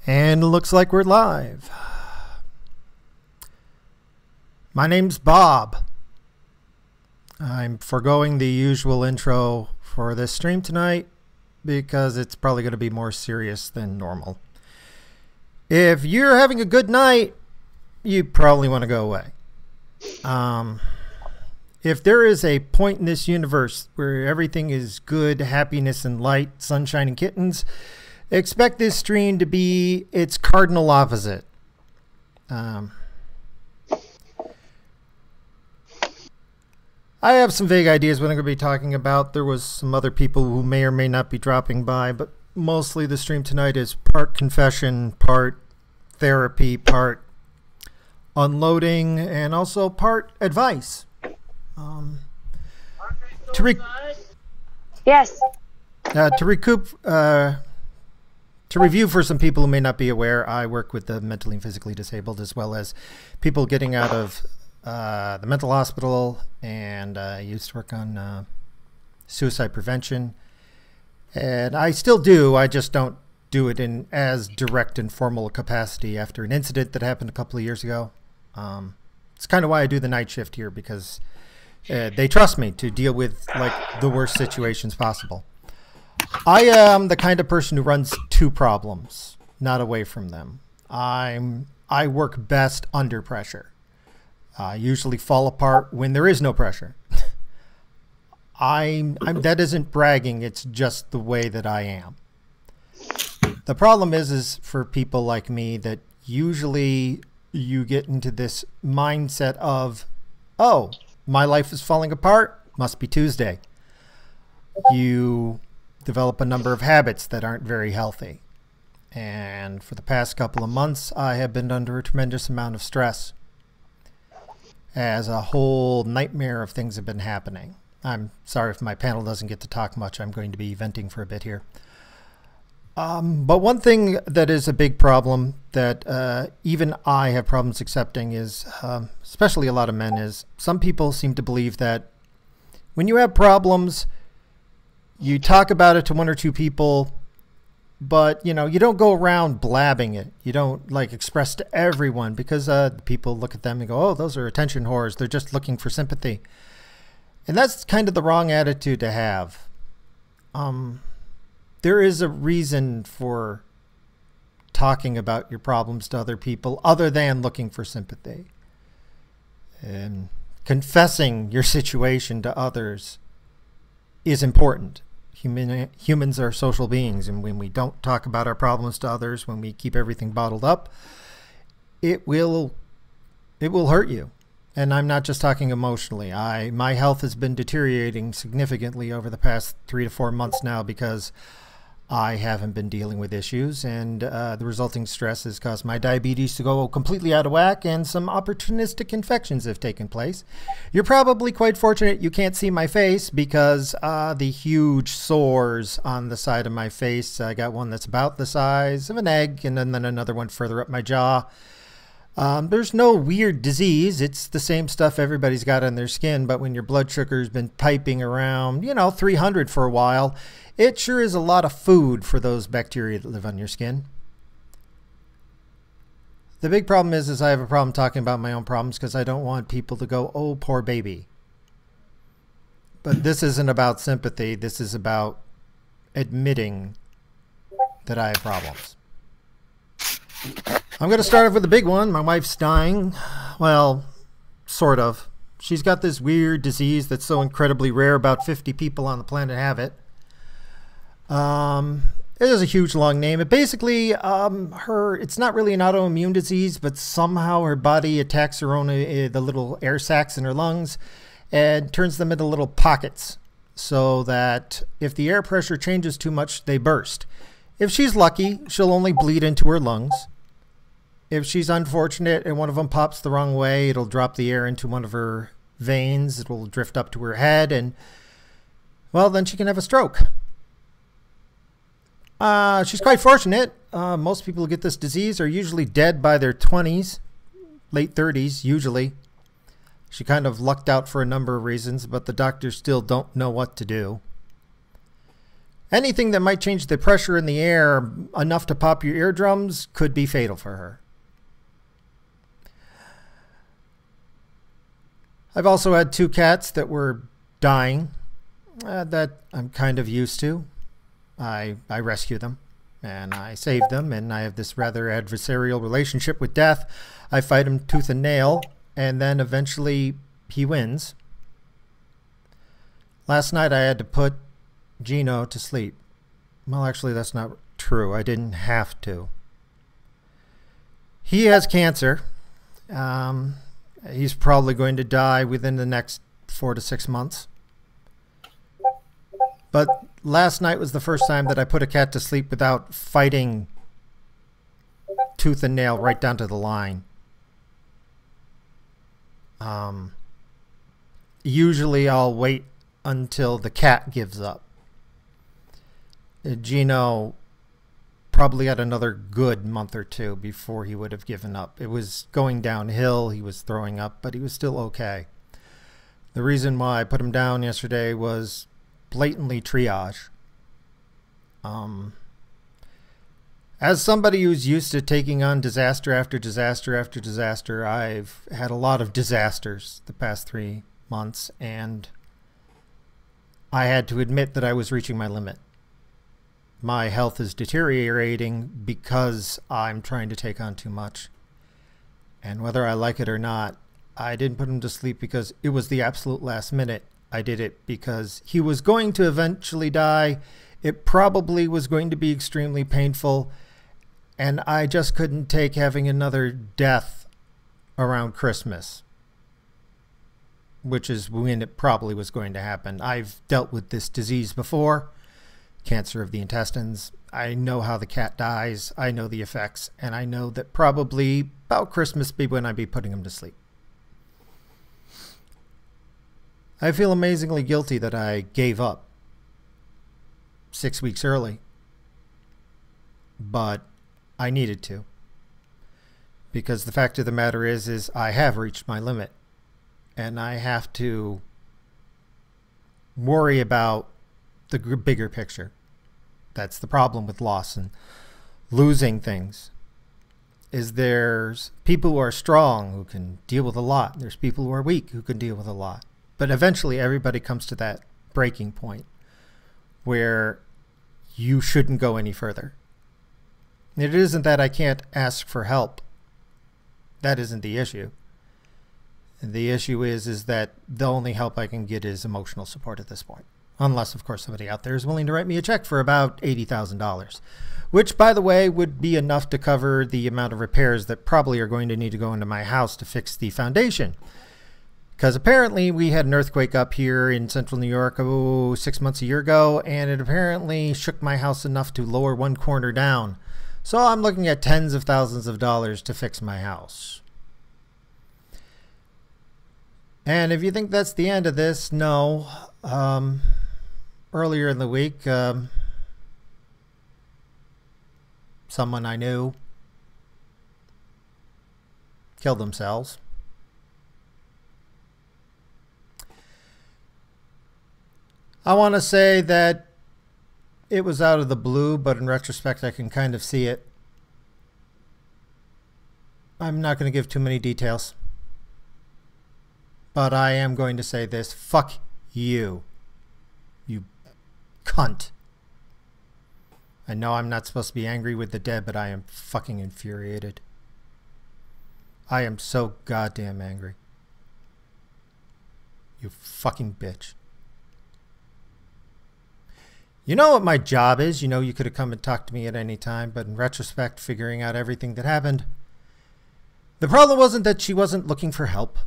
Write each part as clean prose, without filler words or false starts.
And it looks like we're live. My name's Bob. I'm foregoing the usual intro for this stream tonight because it's probably going to be more serious than normal. If you're having a good night, you probably want to go away. If there is a point in this universe where everything is good, happiness and light, sunshine and kittens, expect this stream to be its cardinal opposite. I have some vague ideas what I'm going to be talking about. There was some other people who may or may not be dropping by, but mostly the stream tonight is part confession, part therapy, part unloading, and also part advice. Yes. To review for some people who may not be aware, I work with the mentally and physically disabled as well as people getting out of the mental hospital, and I used to work on suicide prevention. And I still do, I just don't do it in as direct and formal a capacity after an incident that happened a couple of years ago. It's kind of why I do the night shift here, because they trust me to deal with like the worst situations possible. I am the kind of person who runs to problems, not away from them. I work best under pressure. I usually fall apart when there is no pressure. That isn't bragging, it's just the way that I am. The problem is for people like me that usually you get into this mindset of, oh, my life is falling apart, must be Tuesday. You develop a number of habits that aren't very healthy. And for the past couple of months, I have been under a tremendous amount of stress as a whole nightmare of things have been happening. I'm sorry if my panel doesn't get to talk much. I'm going to be venting for a bit here. But one thing that is a big problem that even I have problems accepting is, especially a lot of men, is some people seem to believe that when you have problems, you talk about it to one or two people, but you don't go around blabbing it. You don't like express to everyone, because people look at them and go, oh, those are attention whores. They're just looking for sympathy. And that's kind of the wrong attitude to have. There is a reason for talking about your problems to other people other than looking for sympathy. And confessing your situation to others is important. Humans are social beings, and when we don't talk about our problems to others, when we keep everything bottled up, it will hurt you. And I'm not just talking emotionally. My health has been deteriorating significantly over the past 3 to 4 months now because I haven't been dealing with issues, and the resulting stress has caused my diabetes to go completely out of whack, and some opportunistic infections have taken place. You're probably quite fortunate you can't see my face because the huge sores on the side of my face, I got one that's about the size of an egg, and then another one further up my jaw. There's no weird disease. It's the same stuff everybody's got on their skin, but when your blood sugar's been piping around, 300 for a while, it sure is a lot of food for those bacteria that live on your skin. The big problem is I have a problem talking about my own problems because I don't want people to go, oh, poor baby. But this isn't about sympathy. This is about admitting that I have problems. I'm going to start off with the big one. My wife's dying. Well, sort of. She's got this weird disease that's so incredibly rare. About 50 people on the planet have it. It is a huge long name. It basically, it's not really an autoimmune disease, but somehow her body attacks her own, the little air sacs in her lungs and turns them into little pockets so that if the air pressure changes too much, they burst. If she's lucky, she'll only bleed into her lungs. If she's unfortunate and one of them pops the wrong way, it'll drop the air into one of her veins. It'll drift up to her head, and, well, then she can have a stroke. She's quite fortunate. Most people who get this disease are usually dead by their 20s, late 30s, usually. She kind of lucked out for a number of reasons, but the doctors still don't know what to do. Anything that might change the pressure in the air enough to pop your eardrums could be fatal for her. I've also had 2 cats that were dying that I'm kind of used to. I rescue them and I save them, and I have this rather adversarial relationship with death. I fight him tooth and nail, and then eventually he wins. Last night I had to put Gino to sleep. Well, actually, that's not true. I didn't have to. He has cancer. He's probably going to die within the next 4 to 6 months. But last night was the first time that I put a cat to sleep without fighting tooth and nail right down to the line. Usually I'll wait until the cat gives up. Gino probably had another good month or 2 before he would have given up. It was going downhill. He was throwing up, but he was still okay. The reason why I put him down yesterday was blatantly triage. As somebody who's used to taking on disaster after disaster after disaster, I've had a lot of disasters the past 3 months, and I had to admit that I was reaching my limit. My health is deteriorating because I'm trying to take on too much. And whether I like it or not, I didn't put him to sleep because it was the absolute last minute. I did it because he was going to eventually die. It probably was going to be extremely painful. And I just couldn't take having another death around Christmas, which is when it probably was going to happen. I've dealt with this disease before. Cancer of the intestines. I know how the cat dies. I know the effects. And I know that probably about Christmas be when I'd be putting him to sleep. I feel amazingly guilty that I gave up 6 weeks early. But I needed to. Because the fact of the matter is I have reached my limit. And I have to worry about the bigger picture. That's the problem with loss and losing things. Is there's people who are strong who can deal with a lot. There's people who are weak who can deal with a lot. But eventually everybody comes to that breaking point where you shouldn't go any further. It isn't that I can't ask for help. That isn't the issue. The issue is that the only help I can get is emotional support at this point. Unless, of course, somebody out there is willing to write me a check for about $80,000. Which, by the way, would be enough to cover the amount of repairs that probably are going to need to go into my house to fix the foundation. Because apparently we had an earthquake up here in central New York 6 months a year ago, and it apparently shook my house enough to lower one corner down. So I'm looking at tens of thousands of dollars to fix my house. And if you think that's the end of this, no. Earlier in the week, someone I knew killed themselves. I want to say that it was out of the blue, but in retrospect, I can kind of see it. I'm not going to give too many details. But I am going to say this. Fuck you. You cunt. I know I'm not supposed to be angry with the dead, but I am fucking infuriated. I am so goddamn angry. You fucking bitch. You know what my job is? You know, you could have come and talked to me at any time, but in retrospect, figuring out everything that happened, the problem wasn't that she wasn't looking for help.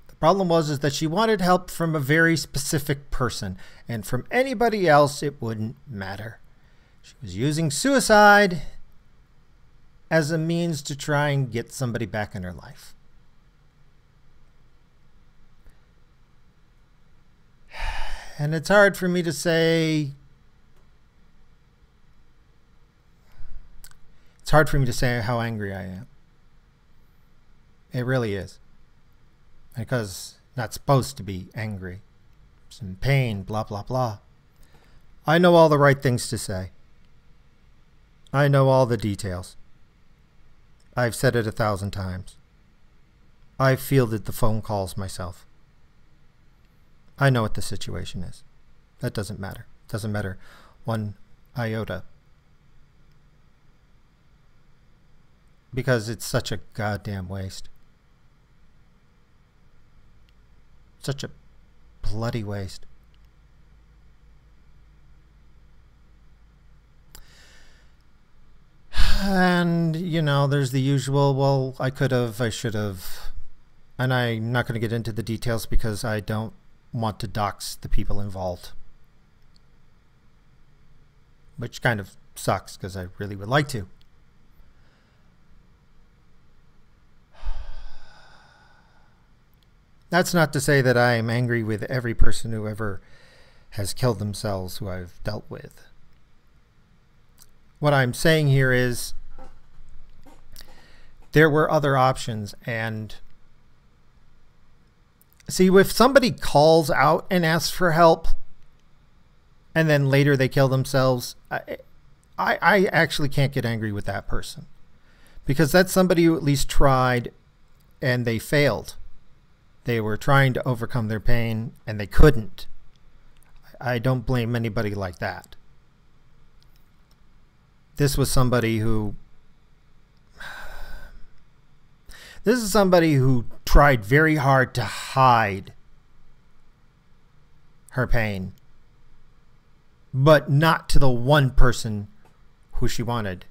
The problem was that she wanted help from a very specific person, and from anybody else, it wouldn't matter. She was using suicide as a means to try and get somebody back in her life. And it's hard for me to say... It's hard for me to say how angry I am. It really is. Because I'm not supposed to be angry. Some pain, blah, blah, blah. I know all the right things to say. I know all the details. I've said it 1,000 times. I've fielded the phone calls myself. I know what the situation is. That doesn't matter. Doesn't matter one iota. Because it's such a goddamn waste. Such a bloody waste. And, you know, there's the usual, well, I could have, I should have. And I'm not going to get into the details because I don't want to dox the people involved. Which kind of sucks because I really would like to. That's not to say that I am angry with every person who ever has killed themselves who I've dealt with. What I'm saying here is there were other options. And see, if somebody calls out and asks for help and then later they kill themselves, I actually can't get angry with that person, because that's somebody who at least tried and they failed. They were trying to overcome their pain and they couldn't. I don't blame anybody like that. This was somebody who... This is somebody who tried very hard to hide her pain, but not to the one person who she wanted,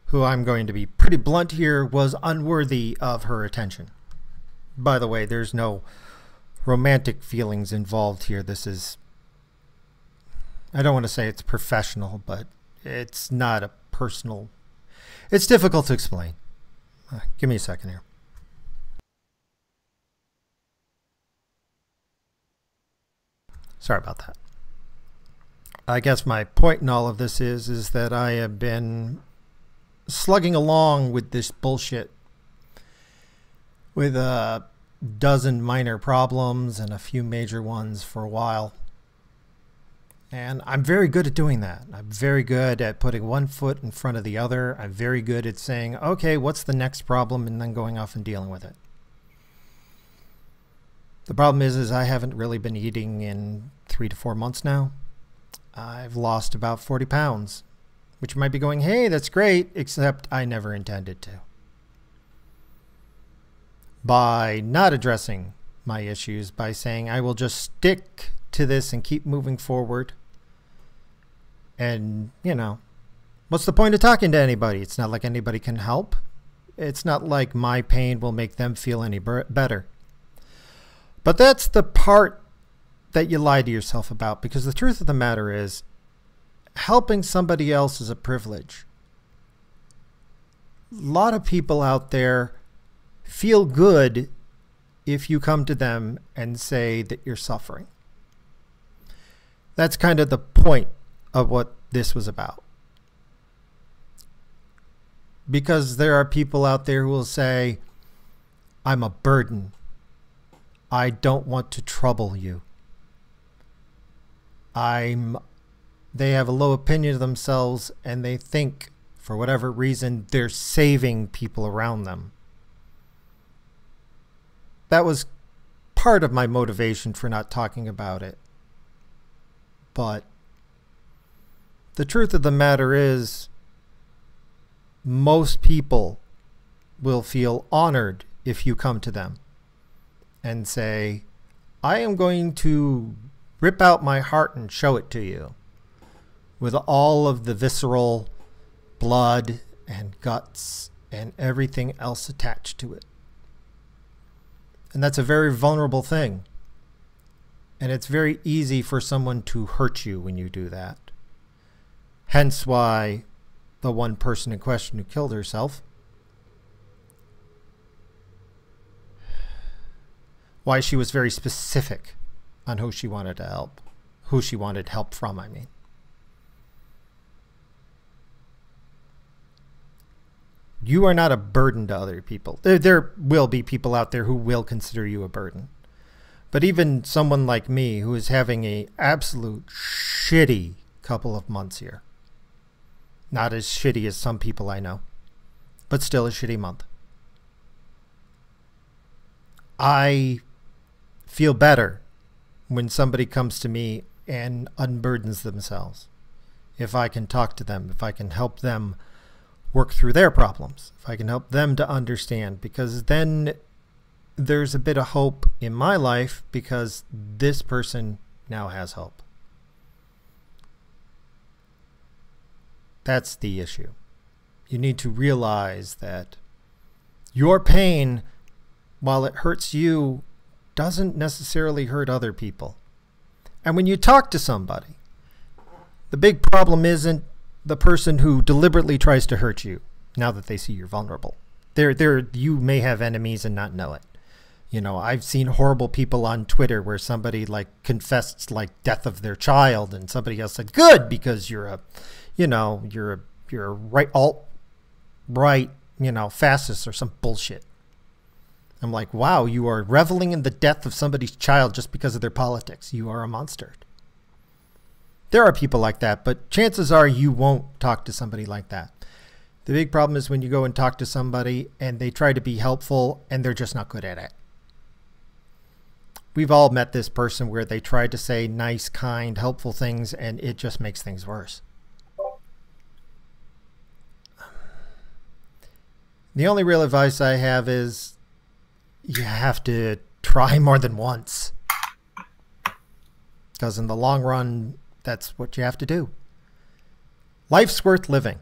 who, I'm going to be pretty blunt here, was unworthy of her attention. By the way, there's no romantic feelings involved here. This is, I don't want to say it's professional, but it's not a personal. It's difficult to explain. Give me a second here. Sorry about that. I guess my point in all of this is that I have been slugging along with this bullshit with a dozen minor problems and a few major ones for a while. And I'm very good at doing that. I'm very good at putting one foot in front of the other. I'm very good at saying, okay, what's the next problem? And then going off and dealing with it. The problem is I haven't really been eating in 3 to 4 months now. I've lost about 40 pounds, which might be going, hey, that's great, except I never intended to. By not addressing my issues, by saying I will just stick to this and keep moving forward. And, you know, what's the point of talking to anybody? It's not like anybody can help. It's not like my pain will make them feel any better. But that's the part that you lie to yourself about, because the truth of the matter is helping somebody else is a privilege. A lot of people out there feel good if you come to them and say that you're suffering. That's kind of the point of what this was about. Because there are people out there who will say, I'm a burden. I don't want to trouble you. They have a low opinion of themselves and they think, for whatever reason, they're saving people around them. That was part of my motivation for not talking about it. But the truth of the matter is, most people will feel honored if you come to them and say, I am going to rip out my heart and show it to you with all of the visceral blood and guts and everything else attached to it. And that's a very vulnerable thing. And it's very easy for someone to hurt you when you do that. Hence why the one person in question who killed herself, why she was very specific on who she wanted to help, who she wanted help from, I mean. You are not a burden to other people. There will be people out there who will consider you a burden. But even someone like me who is having a absolute shitty couple of months here, not as shitty as some people I know, but still a shitty month, I feel better when somebody comes to me and unburdens themselves. If I can talk to them, if I can help them work through their problems, if I can help them to understand, because then there's a bit of hope in my life because this person now has hope. That's the issue. You need to realize that your pain, while it hurts you, doesn't necessarily hurt other people. And when you talk to somebody, the big problem isn't the person who deliberately tries to hurt you now that they see you're vulnerable. You may have enemies and not know it. You know, I've seen horrible people on Twitter where somebody like confessed like death of their child and somebody else said, good, because you're a, you know, you're a right, alt-right, you know, fascist or some bullshit. I'm like, wow, you are reveling in the death of somebody's child just because of their politics. You are a monster. There are people like that, but chances are you won't talk to somebody like that. The big problem is when you go and talk to somebody and they try to be helpful and they're just not good at it. We've all met this person where they try to say nice, kind, helpful things and it just makes things worse. The only real advice I have is you have to try more than once. Because in the long run, that's what you have to do. Life's worth living.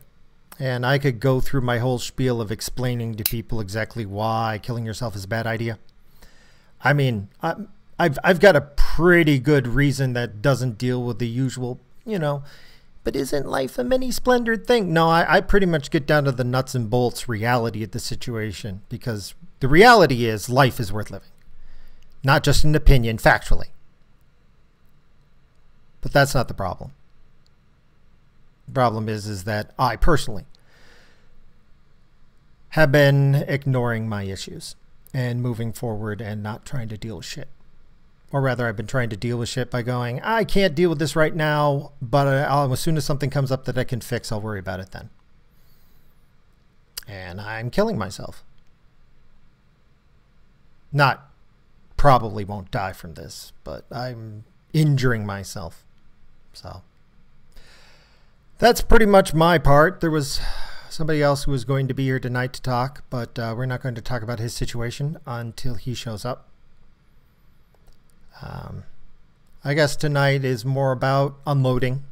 And I could go through my whole spiel of explaining to people exactly why killing yourself is a bad idea. I mean, I've got a pretty good reason that doesn't deal with the usual, you know, but isn't life a many splendored thing? No, I pretty much get down to the nuts and bolts reality of the situation, because the reality is life is worth living. Not just an opinion, factually. But that's not the problem. The problem is that I personally have been ignoring my issues and moving forward and not trying to deal with shit. Or rather, I've been trying to deal with shit by going, I can't deal with this right now, but as soon as something comes up that I can fix, I'll worry about it then. And I'm killing myself. Not probably won't die from this, but I'm injuring myself. So that's pretty much my part. There was somebody else who was going to be here tonight to talk, but we're not going to talk about his situation until he shows up. I guess tonight is more about unloading.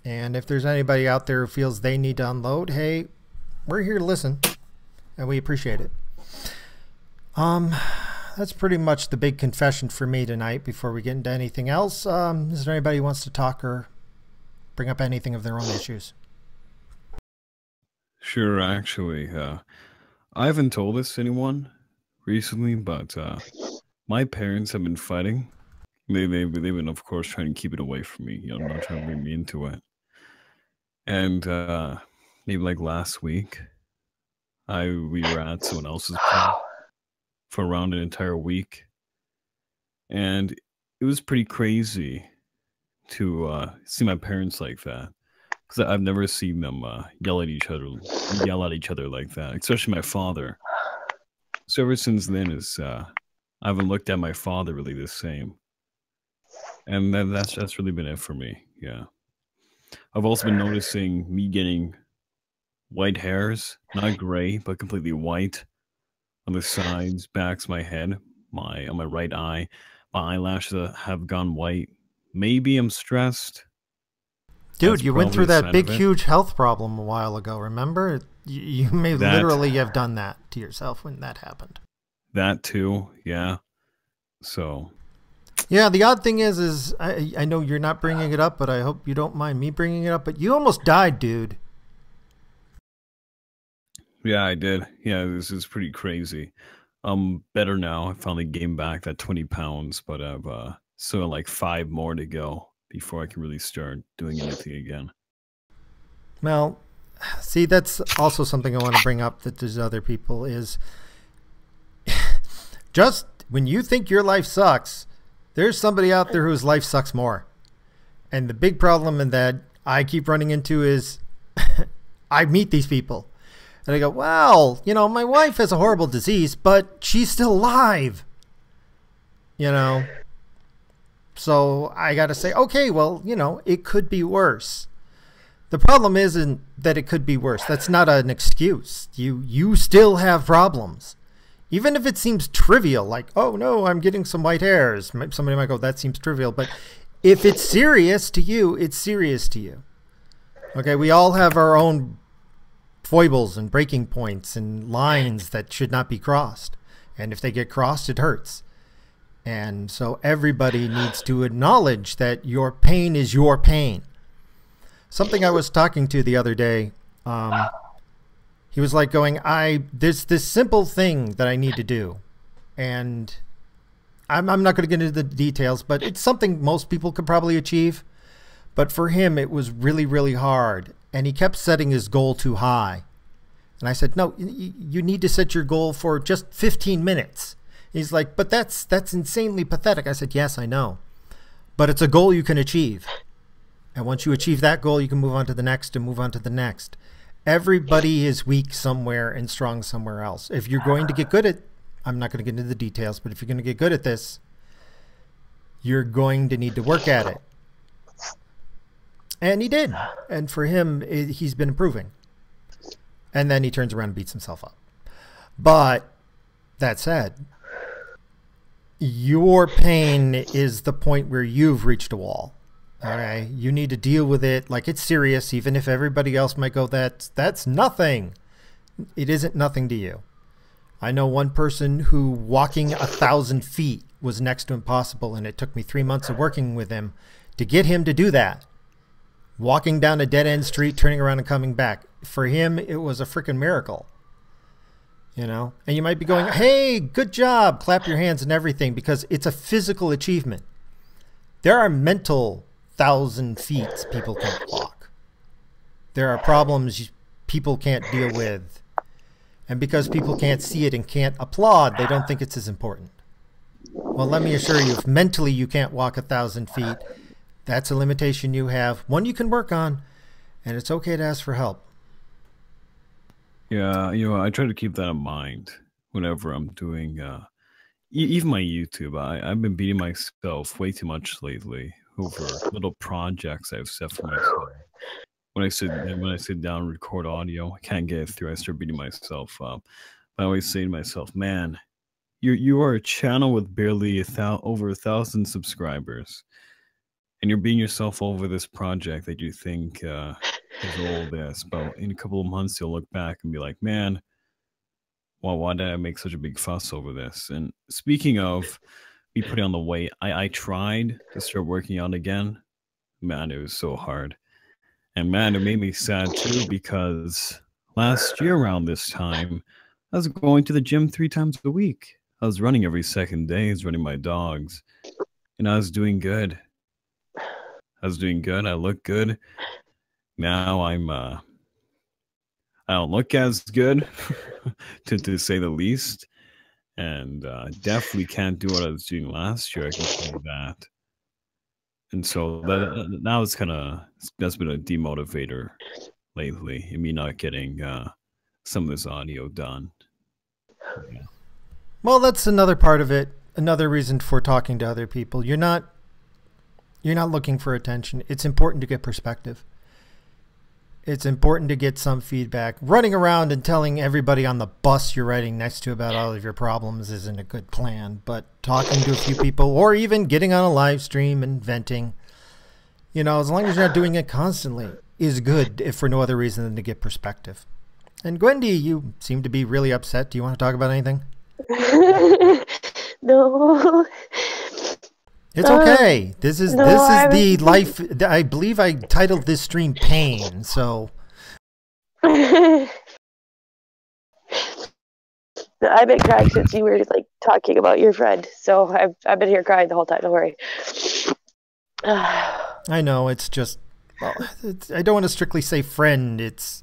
And if there's anybody out there who feels they need to unload, hey, we're here to listen, and we appreciate it. That's pretty much the big confession for me tonight before we get into anything else. Is there anybody who wants to talk or bring up anything of their own issues? Sure, actually. I haven't told this to anyone recently, but my parents have been fighting. They've been, of course, trying to keep it away from me, you know, not trying to bring me into it. And maybe like last week, we were at someone else's place for around an entire week, and it was pretty crazy to see my parents like that, because I've never seen them yell at each other like that, especially my father. So ever since then, I haven't looked at my father really the same, and that's really been it for me. Yeah, I've also been noticing me getting white hairs, not gray, but completely white on the sides, backs of my head, on my right eye. My eyelashes have gone white. Maybe I'm stressed. Dude, That's you went probably through a that sign big, of it. huge health problem a while ago, remember? You may That literally have done that to yourself when that happened. that too, yeah. So Yeah, the odd thing is I know you're not bringing it up, but I hope you don't mind me bringing it up, but you almost died, dude. yeah, I did. Yeah, this is pretty crazy. I'm better now. I finally gained back that 20 pounds, but I've still like 5 more to go before I can really start doing anything again. Well, see, that's also something I want to bring up that there's other people is just when you think your life sucks, there's somebody out there whose life sucks more. And the big problem in that I keep running into is I meet these people and I go, well, you know, my wife has a horrible disease, but she's still alive. You know, so I got to say, okay, well, you know, it could be worse. The problem isn't that it could be worse. That's not an excuse. You still have problems. Even if it seems trivial, like, oh no, I'm getting some white hairs. Somebody might go, that seems trivial. But if it's serious to you, it's serious to you. Okay, we all have our own foibles and breaking points and lines that should not be crossed. And if they get crossed, it hurts. And so everybody needs to acknowledge that your pain is your pain. Something I was talking to the other day, he was like going, there's this simple thing that I need to do. And I'm not going to get into the details, but it's something most people could probably achieve. But for him, it was really, really hard. And he kept setting his goal too high. And I said, no, you need to set your goal for just 15 minutes. He's like, but that's insanely pathetic. I said, yes, I know. But it's a goal you can achieve. And once you achieve that goal, you can move on to the next and move on to the next. Everybody is weak somewhere and strong somewhere else. If you're going to get good at, I'm not going to get into the details, but if you're going to get good at this, you're going to need to work at it. And he did. And for him, he's been improving. And then he turns around and beats himself up. But that said, your pain is the point where you've reached a wall. Okay, you need to deal with it like it's serious, even if everybody else might go, that's nothing. It isn't nothing to you. I know one person who walking 1,000 feet was next to impossible, and it took me 3 months of working with him to get him to do that. Walking down a dead-end street, turning around and coming back. For him, it was a freaking miracle. You know, and you might be going, hey, good job, clap your hands and everything, because it's a physical achievement. There are mental 1,000 feet people can't walk. There are problems people can't deal with. And because people can't see it and can't applaud, they don't think it's as important. Well, let me assure you, if mentally you can't walk 1,000 feet, that's a limitation you have, one you can work on, and it's okay to ask for help. Yeah, you know, I try to keep that in mind whenever I'm doing, even my YouTube. I've been beating myself way too much lately over little projects I've set for myself. When I sit down and record audio, I can't get it through. I start beating myself up. I always say to myself, man, you are a channel with barely over 1,000 subscribers, and you're beating yourself over this project that you think is all this. But in a couple of months, you'll look back and be like, man, well, why did I make such a big fuss over this? And speaking of me putting on the weight, I tried to start working out again. Man, it was so hard. And man, it made me sad too, because last year around this time, I was going to the gym 3 times a week. I was running every second day. I was running my dogs. And I was doing good. I looked good. Now I don't look as good, to say the least. And definitely can't do what I was doing last year. I can tell you that. And so that's been a demotivator lately, in me not getting some of this audio done. Yeah. Well, that's another part of it. Another reason for talking to other people. You're not looking for attention. It's important to get perspective. It's important to get some feedback. Running around and telling everybody on the bus you're riding next to about all of your problems isn't a good plan. But talking to a few people, or even getting on a live stream and venting, you know, as long as you're not doing it constantly, is good, if for no other reason than to get perspective. And Gwendy, you seem to be really upset. Do you want to talk about anything? No. It's okay. This is the life. I believe I titled this stream "Pain." So I've been crying since you were like talking about your friend. So I've been here crying the whole time. Don't worry. I know it's just. Well, I don't want to strictly say friend. It's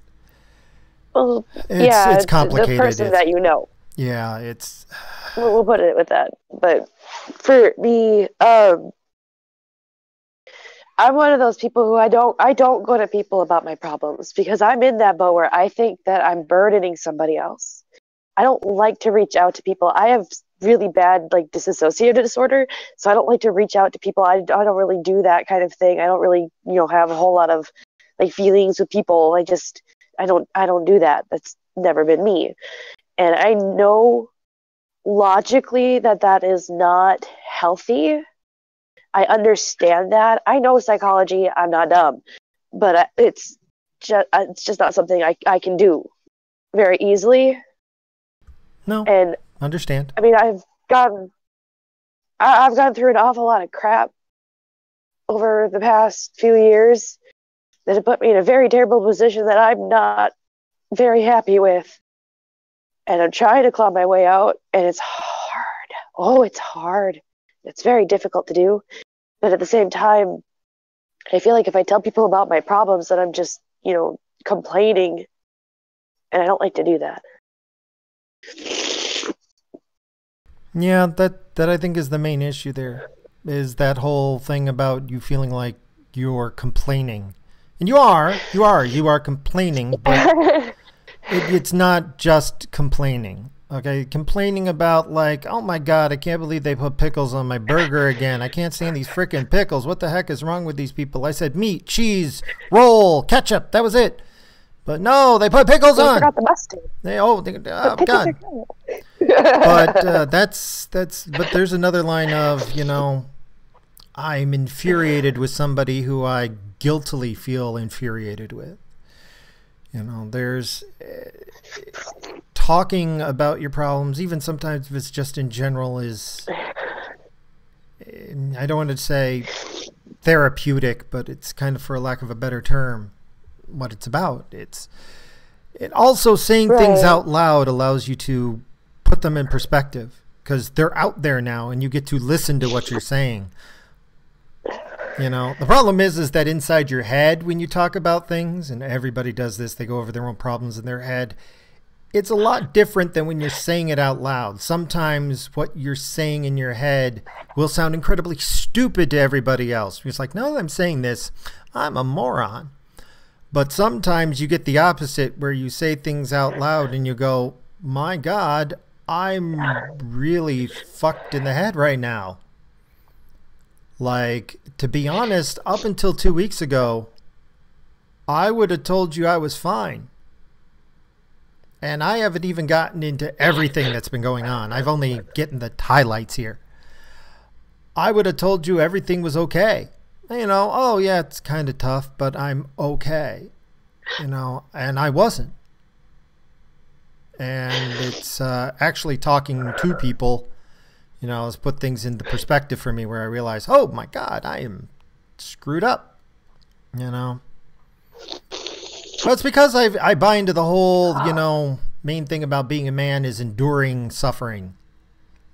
yeah, it's complicated. The person that you know. Yeah, it's We'll put it with that. But for me, I'm one of those people who I don't go to people about my problems because I'm in that boat where I think that I'm burdening somebody else. I don't like to reach out to people. I have really bad like dissociative disorder, so I don't like to reach out to people. I don't really do that kind of thing. I don't really, have a whole lot of like feelings with people. I don't do that. That's never been me. And I know logically that is not healthy. I understand that. I know psychology. I'm not dumb, but it's just not something I can do very easily. no, And understand. I mean, I've gone through an awful lot of crap over the past few years that have put me in a very terrible position that I'm not very happy with. And I'm trying to claw my way out, and it's hard. Oh, it's hard. It's very difficult to do. But at the same time, I feel like if I tell people about my problems, that I'm just, complaining. And I don't like to do that. Yeah, that I think is the main issue there, is that whole thing about you feeling like you're complaining. And you are complaining, but it's not just complaining. Okay, complaining about like, oh my God, I can't believe they put pickles on my burger again. I can't stand these freaking pickles. What the heck is wrong with these people? I said meat, cheese, roll, ketchup. That was it. But no, they put pickles on. I forgot the mustard. Oh God. But but there's another line of, I'm infuriated with somebody who I guiltily feel infuriated with. There's talking about your problems, even sometimes if it's just in general, is, I don't want to say therapeutic, but it's kind of, for lack of a better term, what it's about. It also saying things out loud allows you to put them in perspective because they're out there now and you get to listen to what you're saying. The problem is that inside your head, when you talk about things, and everybody does this, they go over their own problems in their head. It's a lot different than when you're saying it out loud. Sometimes what you're saying in your head will sound incredibly stupid to everybody else. It's like, no, I'm saying this. I'm a moron. But sometimes you get the opposite where you say things out loud and you go, my God, I'm really fucked in the head right now. Like, to be honest, up until 2 weeks ago, I would have told you I was fine. And I haven't even gotten into everything that's been going on. I've only gotten the highlights here. I would have told you everything was okay. Oh yeah, it's kind of tough, but I'm okay. And I wasn't. And it's actually talking to people, has put things into perspective for me where I realize, oh my God, I am screwed up. Well, it's because I buy into the whole, main thing about being a man is enduring suffering.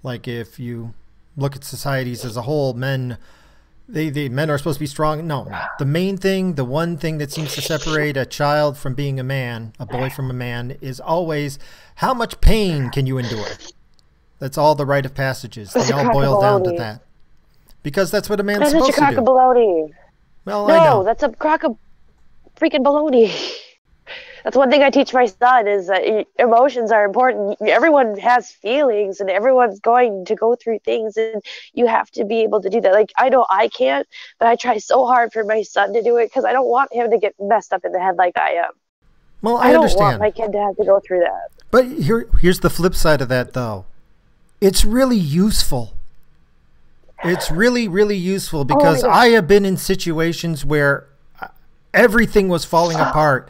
Like if you look at societies as a whole, men are supposed to be strong. No. The main thing, the one thing that seems to separate a child from being a man, a boy from a man, is always how much pain can you endure? That's all the rite of passages. They all boil down to that. Because that's what a man's supposed to do. That's a crock of baloney. Well, I know. That's a crock of freaking baloney. That's one thing I teach my son is that emotions are important. Everyone has feelings and everyone's going to go through things and you have to be able to do that. Like, I know I can't, but I try so hard for my son to do it because I don't want him to get messed up in the head like I am. Well, I understand. Don't want my kid to have to go through that. But here's the flip side of that, though. It's really useful. It's really, really useful because I have been in situations where everything was falling apart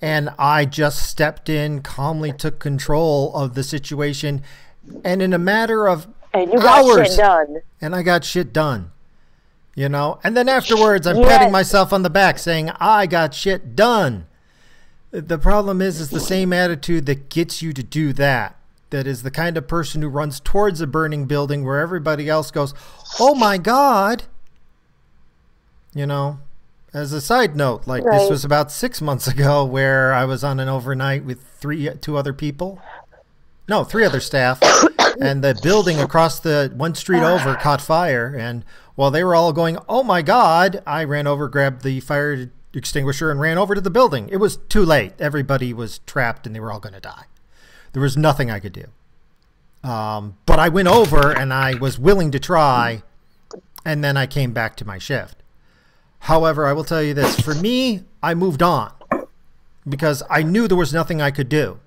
and I just stepped in, calmly took control of the situation, and in a matter of and you got hours, shit done. And I got shit done. And then afterwards I'm patting myself on the back saying, I got shit done. The problem is the same attitude that gets you to do that. That is the kind of person who runs towards a burning building where everybody else goes, oh my God. As a side note, like this was about 6 months ago where I was on an overnight with two other people. No, 3 other staff. And the building across the one street over caught fire. And while they were all going, oh my God, I ran over, grabbed the fire extinguisher and ran over to the building. It was too late. Everybody was trapped and they were all going to die. There was nothing I could do. But I went over and I was willing to try, and then I came back to my shift. However, I will tell you this. For me, I moved on because I knew there was nothing I could do.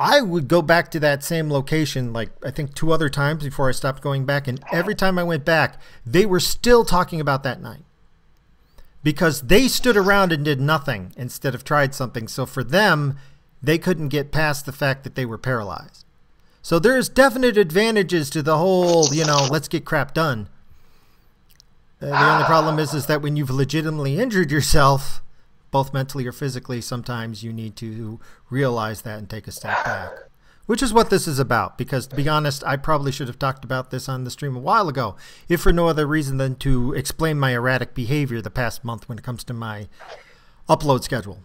I would go back to that same location, like I think 2 other times before I stopped going back. And every time I went back, they were still talking about that night because they stood around and did nothing instead of tried something. So for them, they couldn't get past the fact that they were paralyzed. So there's definite advantages to the whole, you know, let's get crap done. The only problem is that when you've legitimately injured yourself, both mentally or physically, sometimes you need to realize that and take a step back, which is what this is about. Because to be honest, I probably should have talked about this on the stream a while ago, if for no other reason than to explain my erratic behavior the past month when it comes to my upload schedule.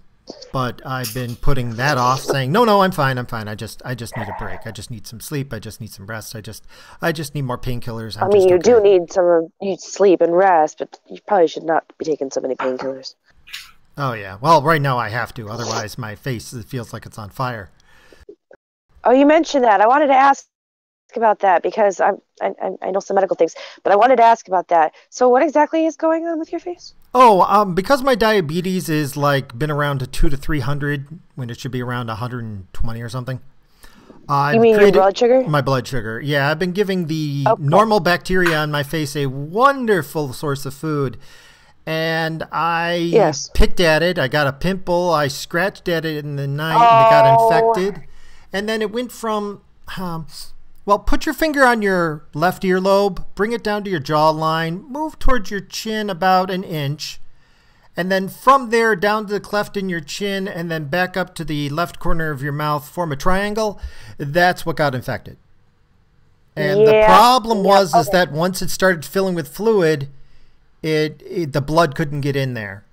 But I've been putting that off, saying, no, I'm fine. I just need a break. I just need some sleep. I just need some rest. I just need more painkillers. I mean, you do need you sleep and rest, but you probably should not be taking so many painkillers. Oh, yeah. Well, right now I have to. Otherwise, my face feels like it's on fire. Oh, you mentioned that. I wanted to ask about that because I know some medical things, but I wanted to ask about that. So what exactly is going on with your face? Oh, because my diabetes is like been around to 200 to 300 when it should be around 120 or something. You mean your blood sugar? My blood sugar. Yeah, I've been giving the normal bacteria on my face a wonderful source of food. And I picked at it. I got a pimple. I scratched at it in the night and it got infected. And then it went from, well, put your finger on your left earlobe, bring it down to your jawline, move towards your chin about an inch, and then from there down to the cleft in your chin and then back up to the left corner of your mouth, form a triangle. That's what got infected. And the problem was that once it started filling with fluid, the blood couldn't get in there.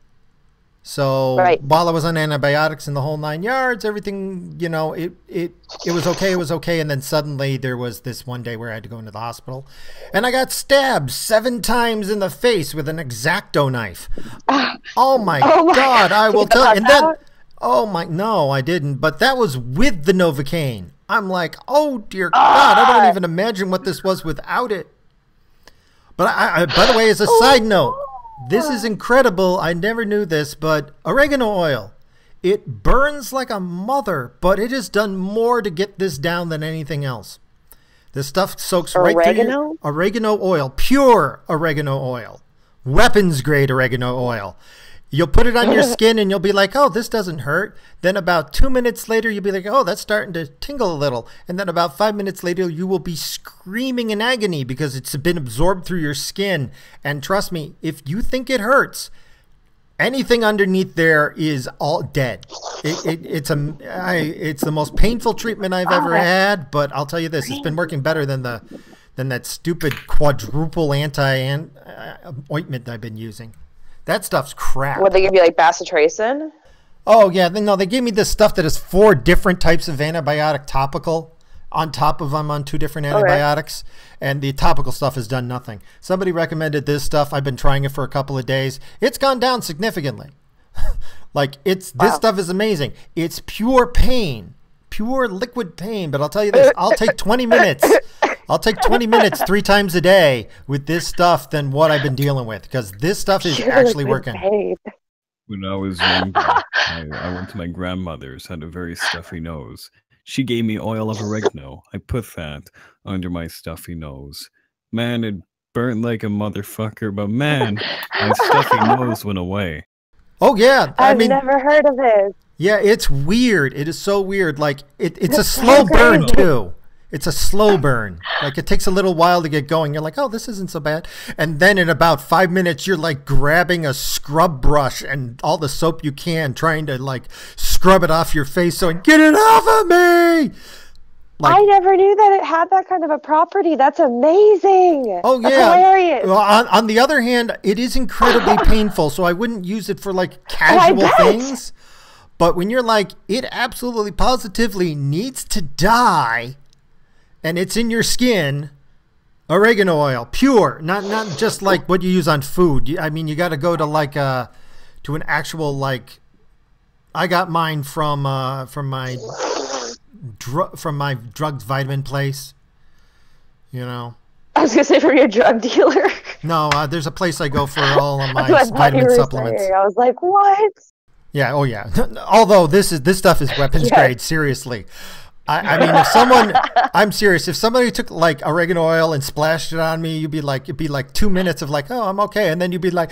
So while I was on antibiotics and the whole 9 yards, everything, you know, it was okay. It was okay. And then suddenly there was this one day where I had to go into the hospital and I got stabbed 7 times in the face with an X-Acto knife. Oh my God. I will tell you. And then, no, I didn't. But that was with the Novocaine. I'm like, oh dear God, I don't even imagine what this was without it. But I by the way, as a side note, this is incredible. I never knew this, but oregano oil, it burns like a mother, but it has done more to get this down than anything else. This stuff soaks right through your oregano oil, pure oregano oil, weapons grade oregano oil. You'll put it on your skin and you'll be like, oh, this doesn't hurt. Then about 2 minutes later, you'll be like, oh, that's starting to tingle a little. And then about 5 minutes later, you will be screaming in agony because it's been absorbed through your skin. And trust me, if you think it hurts, anything underneath there is all dead. It's the most painful treatment I've ever had. But I'll tell you this, it's been working better than that stupid quadruple ointment I've been using. That stuff's crap. Would they give you like bacitracin? Oh, yeah. No, they gave me this stuff that is 4 different types of antibiotic topical on top of I'm on 2 different antibiotics. And the topical stuff has done nothing. Somebody recommended this stuff. I've been trying it for a couple of days. It's gone down significantly. This stuff is amazing. It's pure pain, pure liquid pain. But I'll tell you this, I'll take 20 minutes. I'll take 20 minutes 3 times a day with this stuff than what I've been dealing with because this stuff is actually working. When I was younger, I went to my grandmother's, had a very stuffy nose. She gave me oil of oregano. I put that under my stuffy nose. Man, it burnt like a motherfucker, but man, my stuffy nose went away. Oh, yeah. I've never heard of this. Yeah, it's weird. It is so weird. Like, it's a slow burn, too. It's a slow burn. Like, it takes a little while to get going. You're like, oh, this isn't so bad. And then in about 5 minutes, you're like grabbing a scrub brush and all the soap you can, trying to like scrub it off your face. So, get it off of me! Like, I never knew that it had that kind of a property. That's amazing. Oh, yeah. That's hilarious. Well, on the other hand, it is incredibly painful. So I wouldn't use it for like casual things. But when you're like, it absolutely positively needs to die, and it's in your skin, oregano oil, pure, not just like what you use on food. I mean, you got to go to like to an actual like. I got mine from my drugs vitamin place. You know. I was gonna say from your drug dealer. No, there's a place I go for all of my That's what I thought you vitamin were supplements. saying. I was like, what? Yeah. Oh, yeah. Although this stuff is weapons Yes. grade. Seriously, I mean, if someone, I'm serious. If somebody took like oregano oil and splashed it on me, it'd be like 2 minutes of like, oh, I'm okay, and then you'd be like,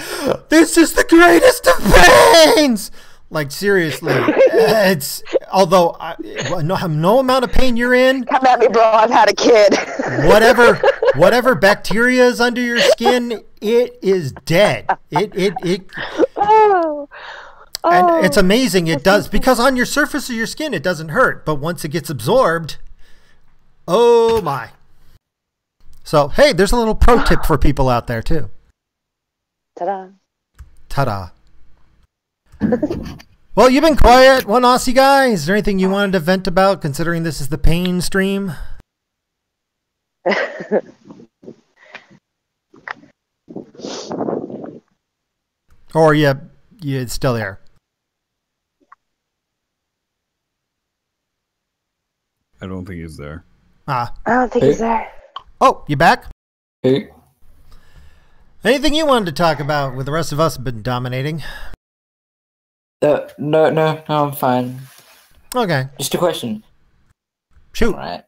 this is the greatest of pains. Like seriously, it's although no amount of pain you're in. Come at me, bro. I've had a kid. Whatever bacteria is under your skin, it is dead. It. Oh. And it's amazing it does, because on your surface of your skin it doesn't hurt, but once it gets absorbed, oh my. So hey, there's a little pro tip for people out there too. Ta-da. Ta-da. Well, you've been quiet, one Aussie guy. Is there anything you wanted to vent about, considering this is the pain stream? Or you it's still there? I don't think he's there. I don't think he's there. Oh, you back? Hey. Anything you wanted to talk about with the rest of us have been dominating? No, I'm fine. Okay. Just a question. Shoot. Right.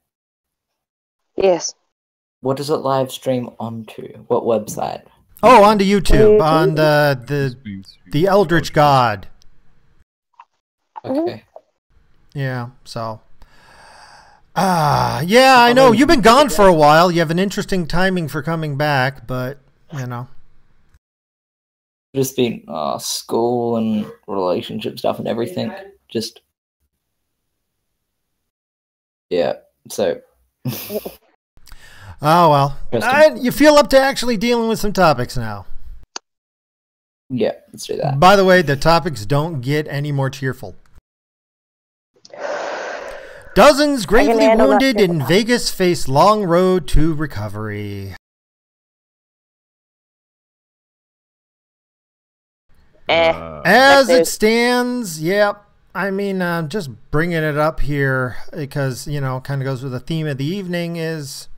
Yes. What does it live stream onto? What website? Oh, onto YouTube, on the Eldritch God. Okay. Yeah, so. Yeah, I know. You've been gone for a while. You have an interesting timing for coming back, but, you know. Just been school and relationship stuff and everything. Just. Yeah, so. Oh, well. You feel up to actually dealing with some topics now. Yeah, let's do that. By the way, the topics don't get any more cheerful. Dozens gravely wounded in Vegas face long road to recovery. As it stands, yep. I mean, just bringing it up here because, you know, kind of goes with the theme of the evening is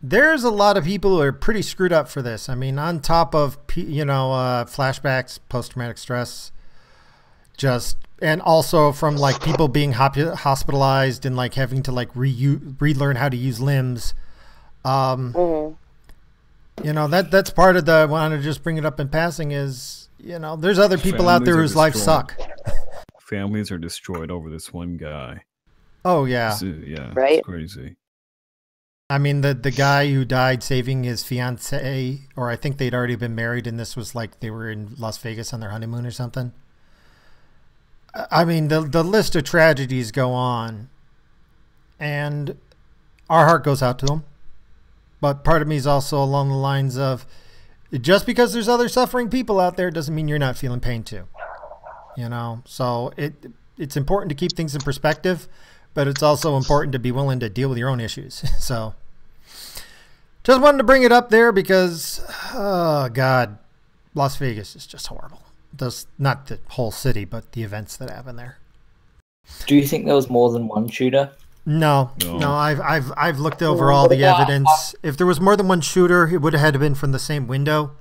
there's a lot of people who are pretty screwed up for this. I mean, on top of, you know, flashbacks, post-traumatic stress, and also from like people being hospitalized and like having to like relearn how to use limbs. You know, that's part of the, I wanted to just bring it up in passing is, you know, there's other people out there whose lives suck. Families are destroyed over this one guy. Oh yeah. Yeah. Right. It's crazy. I mean, the guy who died saving his fiancée, or I think they'd already been married, and this was like they were in Las Vegas on their honeymoon or something. I mean, the list of tragedies go on, and our heart goes out to them. But part of me is also along the lines of, just because there's other suffering people out there doesn't mean you're not feeling pain too. You know, so it's important to keep things in perspective, but it's also important to be willing to deal with your own issues. So just wanted to bring it up there because, oh God, Las Vegas is just horrible. Not the whole city, but the events that happen there. Do you think there was more than one shooter? No. I've looked over all the evidence. If there was more than one shooter, it would have had to been from the same window.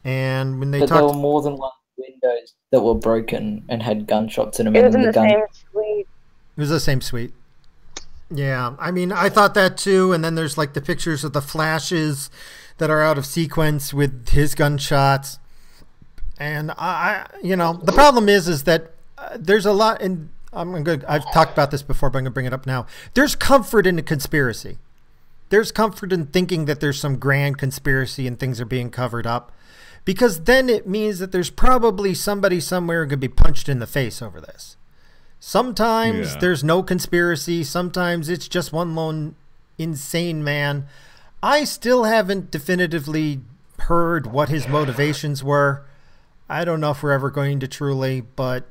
And when there were more than one windows that were broken and had gunshots in them. It was in the same suite. It was the same suite. Yeah, I mean, I thought that too. And then there's like the pictures of the flashes that are out of sequence with his gunshots. And you know, the problem is that there's a lot, and I've talked about this before, but I'm gonna bring it up now. There's comfort in the conspiracy. There's comfort in thinking that there's some grand conspiracy and things are being covered up, because then it means that there's probably somebody somewhere going to be punched in the face over this. Sometimes there's no conspiracy. Sometimes it's just one lone insane man. I still haven't definitively heard what his motivations were. I don't know if we're ever going to truly, but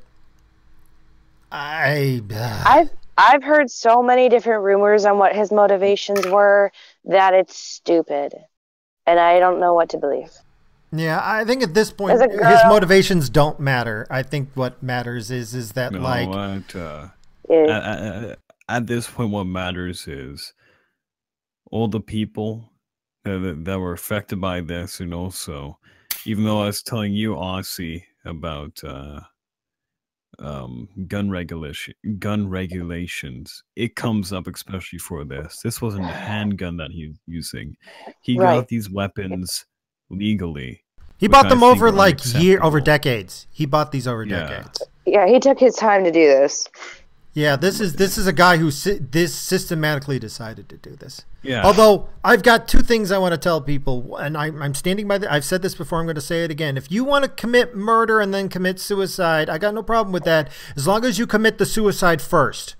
I've heard so many different rumors on what his motivations were that it's stupid, and I don't know what to believe. Yeah, I think at this point As a his girl- motivations don't matter. I think what matters is that No, like Yeah. at this point, what matters is all the people that were affected by this, and also, even though I was telling you, Aussie, about gun regulations, it comes up especially for this. This wasn't a handgun that he's using. He Right. got these weapons legally. he which bought I them think over are like over unacceptable. decades. He bought these over Yeah. decades. Yeah, he took his time to do this. Yeah, this is a guy who this systematically decided to do this. Yeah. Although I've got two things I want to tell people, and I'm standing by I've said this before. I'm going to say it again. If you want to commit murder and then commit suicide, I got no problem with that, as long as you commit the suicide first.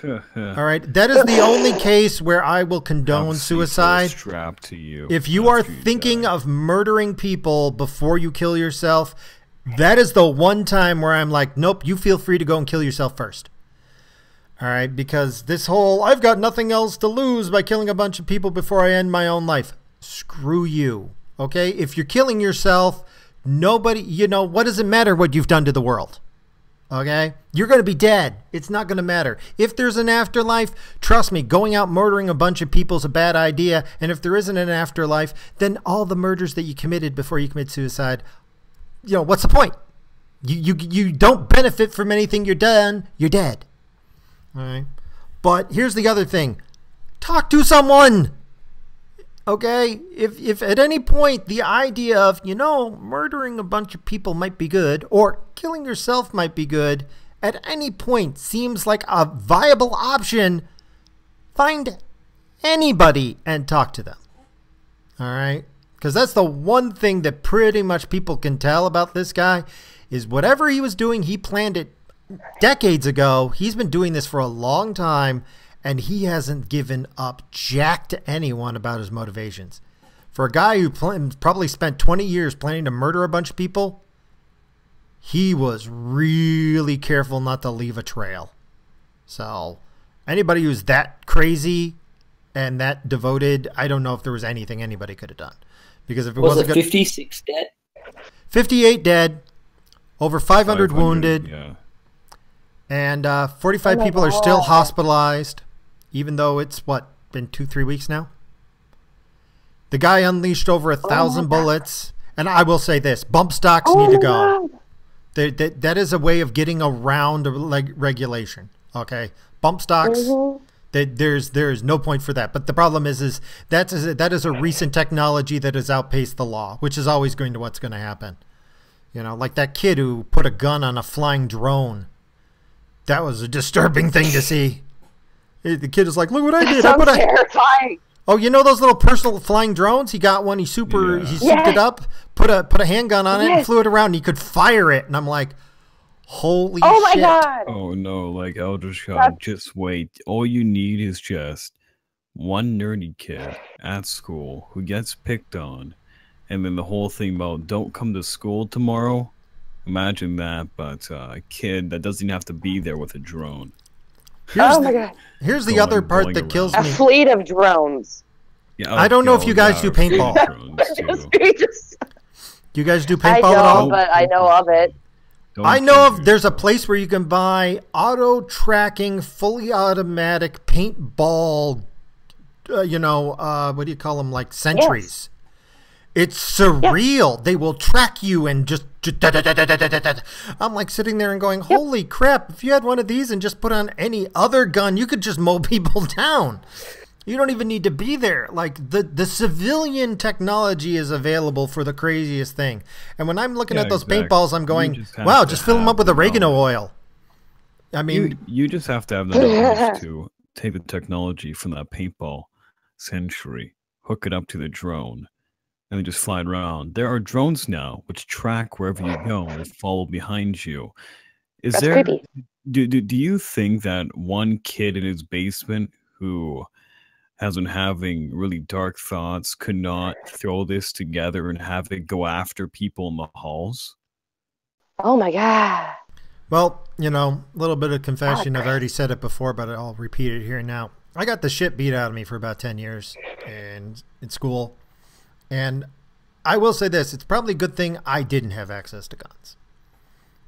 All right, that is the only case where I will condone suicide. Strapped to you. If you are after thinking die. of murdering people before you kill yourself, that is the one time where I'm like, nope, you feel free to go and kill yourself first. All right, because this whole, I've got nothing else to lose by killing a bunch of people before I end my own life. Screw you. Okay? If you're killing yourself, nobody, what does it matter what you've done to the world? Okay? You're going to be dead. It's not going to matter. If there's an afterlife, trust me, going out murdering a bunch of people is a bad idea. And if there isn't an afterlife, then all the murders that you committed before you commit suicide, what's the point? You don't benefit from anything you're done. You're dead. All right. But here's the other thing. Talk to someone. Okay? If at any point the idea of, murdering a bunch of people might be good, or killing yourself might be good, at any point seems like a viable option, find anybody and talk to them. All right? Because that's the one thing that pretty much people can tell about this guy is whatever he was doing, he planned it decades ago. He's been doing this for a long time, and he hasn't given up jack to anyone about his motivations. For a guy who probably spent 20 years planning to murder a bunch of people, he was really careful not to leave a trail. So anybody who's that crazy and that devoted, I don't know if there was anything anybody could have done. Because if it Was wasn't it 56 dead? 58 dead, over 500 wounded. Yeah. And 45 people are still hospitalized, even though it's, been 2-3 weeks now? The guy unleashed over 1,000 bullets. And I will say this, bump stocks need to go. That is a way of getting around regulation, okay? Bump stocks, there's no point for that. But the problem is that is a recent technology that has outpaced the law, which is always what's going to happen. Like that kid who put a gun on a flying drone. That was a disturbing thing to see. The kid is like, look what I did. Sounds terrifying. Oh, those little personal flying drones? He got one. He souped it up, put a handgun on it, and flew it around. And he could fire it. And I'm like, holy shit. Oh, my God. Oh, no, like Eldritch God, just wait. All you need is just one nerdy kid at school who gets picked on. And then the whole thing about don't come to school tomorrow. Imagine that, but a kid that doesn't even have to be there with a drone. Oh my God. Here's the other part that kills A me. fleet of drones. Yeah, I don't know if you guys do paintball. Do you guys do paintball at all? But I know of it. I know of there's a place where you can buy auto tracking, fully automatic paintball, what do you call them, like sentries. It's surreal. They will track you and just I'm like sitting there and going, holy crap, if you had one of these and just put on any other gun, you could just mow people down. You don't even need to be there. Like the civilian technology is available for the craziest thing. And when I'm looking at those paintballs, I'm going, wow, just fill them up with oregano oil. I mean, you just have to have the knowledge to take the technology from that paintball century, hook it up to the drone, and then just fly it around. There are drones now which track wherever you go and follow behind you. Is That's there? creepy. Do you think that one kid in his basement who has been having really dark thoughts could not throw this together and have it go after people in the halls? Oh my God. Well, you know, a little bit of confession. I've already said it before, but I'll repeat it here now. I got the shit beat out of me for about 10 years in school. And I will say this, it's probably a good thing I didn't have access to guns,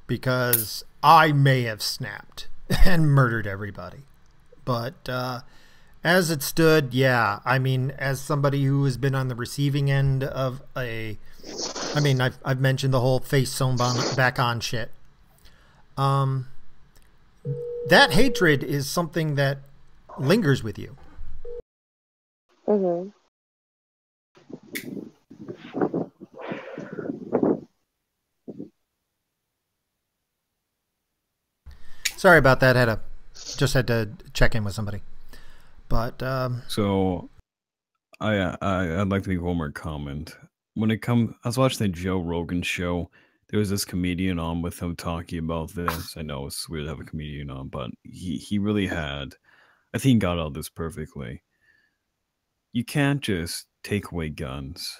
because I may have snapped and murdered everybody. But as it stood, yeah, I mean, as somebody who has been on the receiving end of I've mentioned the whole face sewn back on shit. That hatred is something that lingers with you. Mm-hmm. Sorry about that. Just had to check in with somebody. But So I'd like to make one more comment. When it comes, I was watching the Joe Rogan show. There was this comedian on with him talking about this. I know it's weird to have a comedian on, but he really had. I think he got all this perfectly. You can't just take away guns,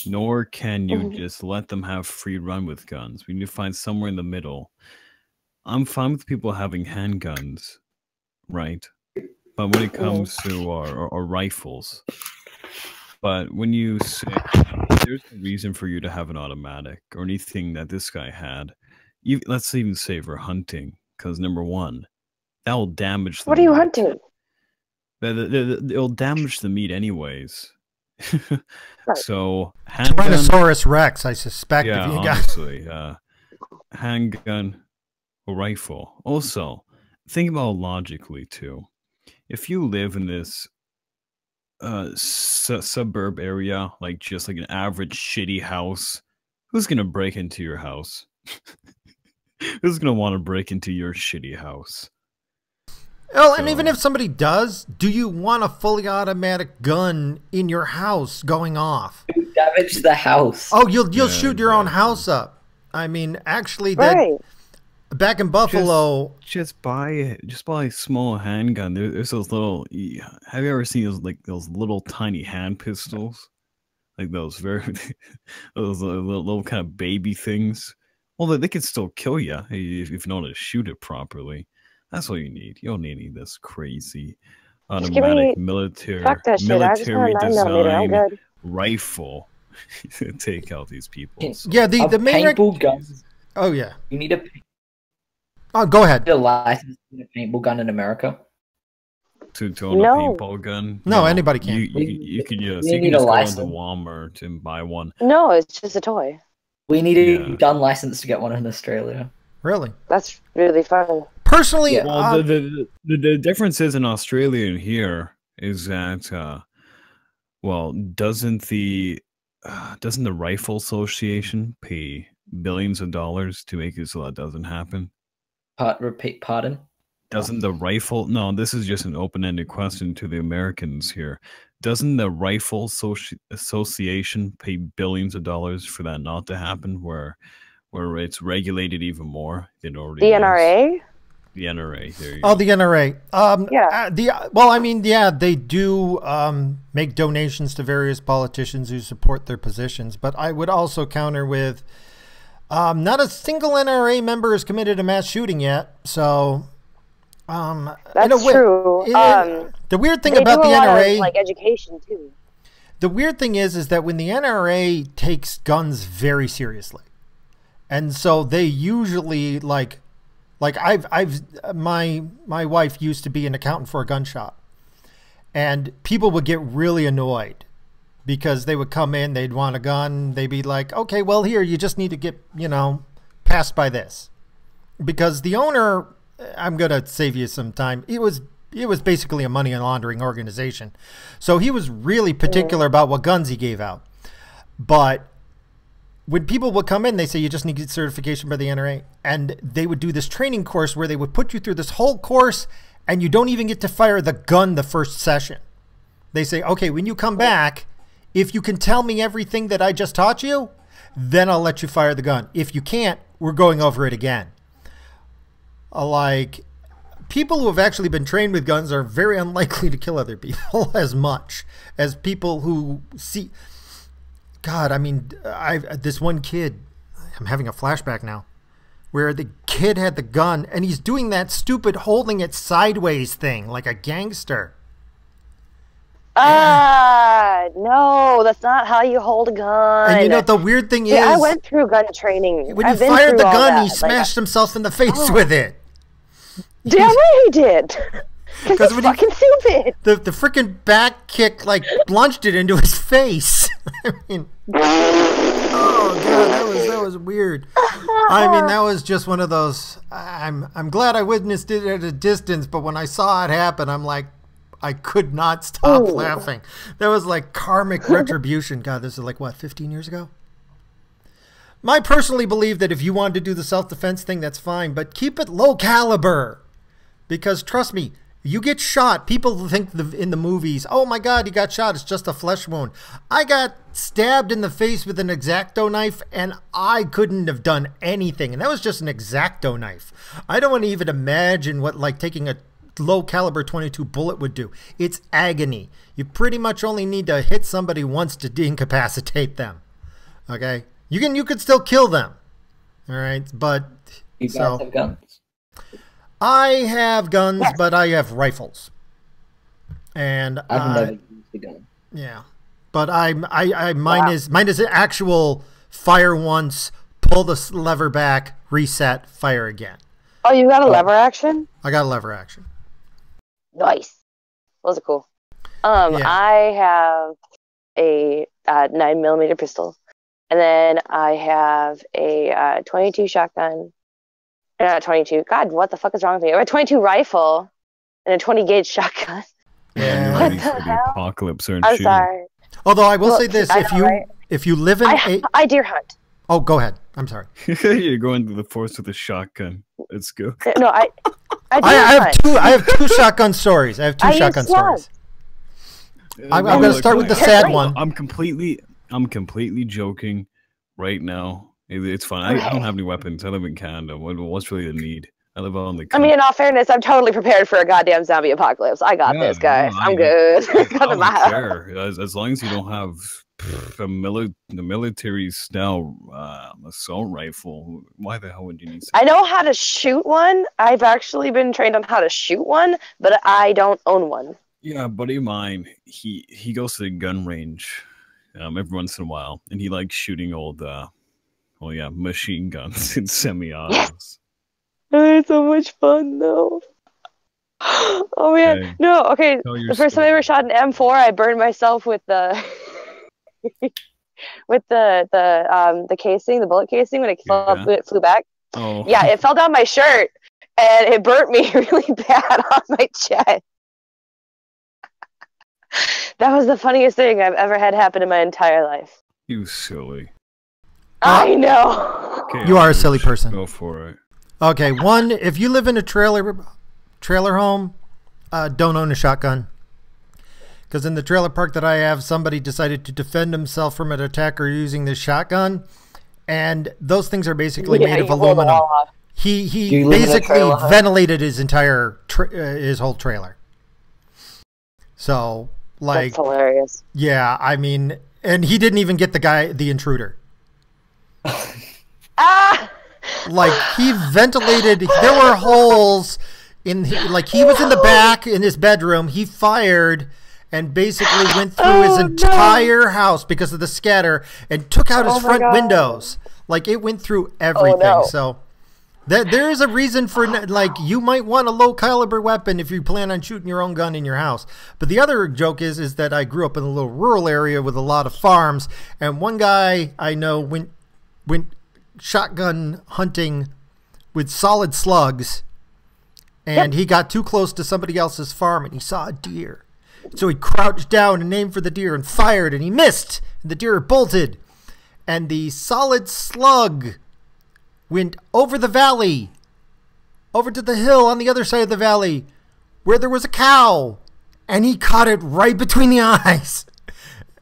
nor can you just let them have free run with guns. We need to find somewhere in the middle. I'm fine with people having handguns, right? But when it comes to our rifles, but when you say there's a reason for you to have an automatic or anything that this guy had, let's even say for hunting, because number one, that will damage the What are you meat. hunting? It'll damage the meat anyways. Right. So handgun, Tyrannosaurus Rex, I suspect. yeah, if you got honestly, handgun or rifle. Also, think about it logically too. If you live in this suburb area, like just like an average shitty house, who's gonna break into your house? Who's gonna want to break into your shitty house? Well, and even if somebody does, do you want a fully automatic gun in your house going off? You damage the house. Oh, you'll shoot your own house up. I mean, actually, Right. back in Buffalo, Just buy a small handgun. There's those little. Have you ever seen those little tiny hand pistols, like those those little kind of baby things? Well, they can still kill you if you know how to shoot it properly. That's what you need. You don't need any of this crazy automatic military Fuck that shit. I just want a 9mm. I'm design good. rifle to take out these people. So, yeah, the main paintball guns. Oh yeah. You need Oh, go ahead. a license to get a paintball gun in America. to own No. a paintball gun. No, anybody can. You could just We you can need just a go license. into Walmart and buy one. No, it's just a toy. We need a Yeah. gun license to get one in Australia. Really? That's really fun. Personally, Yeah. Well, the differences in Australia and here is that doesn't the Rifle Association pay billions of dollars to make it so that doesn't happen? Pardon? Doesn't the rifle? No, this is just an open-ended question to the Americans here. Doesn't the Rifle Association pay billions of dollars for that not to happen? Where it's regulated even more than already The is? NRA? The NRA. There you oh, go. the NRA. Yeah. Well, I mean, yeah, they do make donations to various politicians who support their positions, but I would also counter with not a single NRA member has committed a mass shooting yet. So, That's true. The weird thing They about do the a lot NRA, of, like, education too. the weird thing is that when the NRA takes guns very seriously, and so they usually like my wife used to be an accountant for a gun shop, and people would get really annoyed because they would come in, they'd want a gun, they'd be like, okay, well, here, you just need to get, passed by this, because the owner, I'm gonna save you some time, it was basically a money laundering organization, so he was really particular about what guns he gave out. But when people would come in, they say, you just need to get certification by the NRA. And they would do this training course where they would put you through this whole course and you don't even get to fire the gun the first session. They say, okay, when you come back, if you can tell me everything that I just taught you, then I'll let you fire the gun. If you can't, we're going over it again. Like, people who have actually been trained with guns are very unlikely to kill other people as much as people who see... God, I mean, this one kid, I'm having a flashback now. where the kid had the gun and he's doing that stupid holding it sideways thing like a gangster. No, that's not how you hold a gun. And you know the weird thing is, I went through gun training. When he fired the gun, he smashed himself in the face with it. Damn right he did. Because he's fucking stupid. The freaking back kick like plunged it into his face. I mean, oh god, that was weird. I mean, that was just one of those. I'm glad I witnessed it at a distance, but when I saw it happen, I'm like, I could not stop laughing. That was like karmic retribution. God, this is like what, 15 years ago? I personally believe that if you wanted to do the self-defense thing, that's fine, but keep it low caliber. Because trust me, you get shot. People think in the movies, oh my God, he got shot. It's just a flesh wound. I got stabbed in the face with an X-Acto knife, and I couldn't have done anything. And that was just an X-Acto knife. I don't want to even imagine what like taking a low caliber 22 bullet would do. It's agony. You pretty much only need to hit somebody once to incapacitate them. Okay, you could still kill them. All right, but you guys have guns. I have guns, but I have rifles. And I've never used a gun. Yeah, but mine is an actual fire once, pull the lever back, reset, fire again. Oh, you got a lever action? I got a lever action. Nice. Those are cool. I have a 9mm pistol, and then I have a 22 shotgun. Not 22. God, what the fuck is wrong with me? I have a 22 rifle and a 20 gauge shotgun. Yeah, What ready the for hell? the apocalypse, aren't I'm you? sorry. Although I will say this, right? if you live in I deer hunt. Oh, go ahead. I'm sorry. You're going to the forest with a shotgun. Let's go. No, I have two shotgun stories. I have two shotgun stories. I'm going to start with the sad one. I'm completely joking right now. It's fine. I don't have any weapons. I live in Canada. What's really the need? I live on the. I mean, in all fairness, I'm totally prepared for a goddamn zombie apocalypse. I got this, guys. I'm good. I don't care. As long as you don't have the military style assault rifle. Why the hell would you need? I know how to shoot one. I've actually been trained on how to shoot one, but I don't own one. Yeah, a buddy of mine, he goes to the gun range every once in a while, and he likes shooting old machine guns and semi-autos. Yes. It's so much fun though. Oh man, okay. No, okay. The first time I ever shot an M4, I burned myself with the the casing, the bullet casing when it flew back. Oh. Yeah, it fell down my shirt and it burnt me really bad on my chest. That was the funniest thing I've ever had happen in my entire life. You silly. I know. Okay, you are a silly person. Go for it. Okay, one, if you live in a trailer home, don't own a shotgun. Because in the trailer park that I have, somebody decided to defend himself from an attacker using this shotgun. And those things are basically made of aluminum. He basically ventilated his entire his whole trailer. So, like, that's hilarious. Yeah, I mean, and he didn't even get the intruder. Like, he ventilated. There were holes in, like, he was in the back in his bedroom. He fired and basically went through his entire house because of the scatter and took out his front windows. Like, it went through everything. So there is a reason for, like, you might want a low caliber weapon if you plan on shooting your own gun in your house. But the other joke is that I grew up in a little rural area with a lot of farms, and one guy I know went shotgun hunting with solid slugs, and he got too close to somebody else's farm and he saw a deer. So he crouched down and aimed for the deer and fired, and he missed, and the deer bolted, and the solid slug went over the valley, over to the hill on the other side of the valley where there was a cow, and he caught it right between the eyes.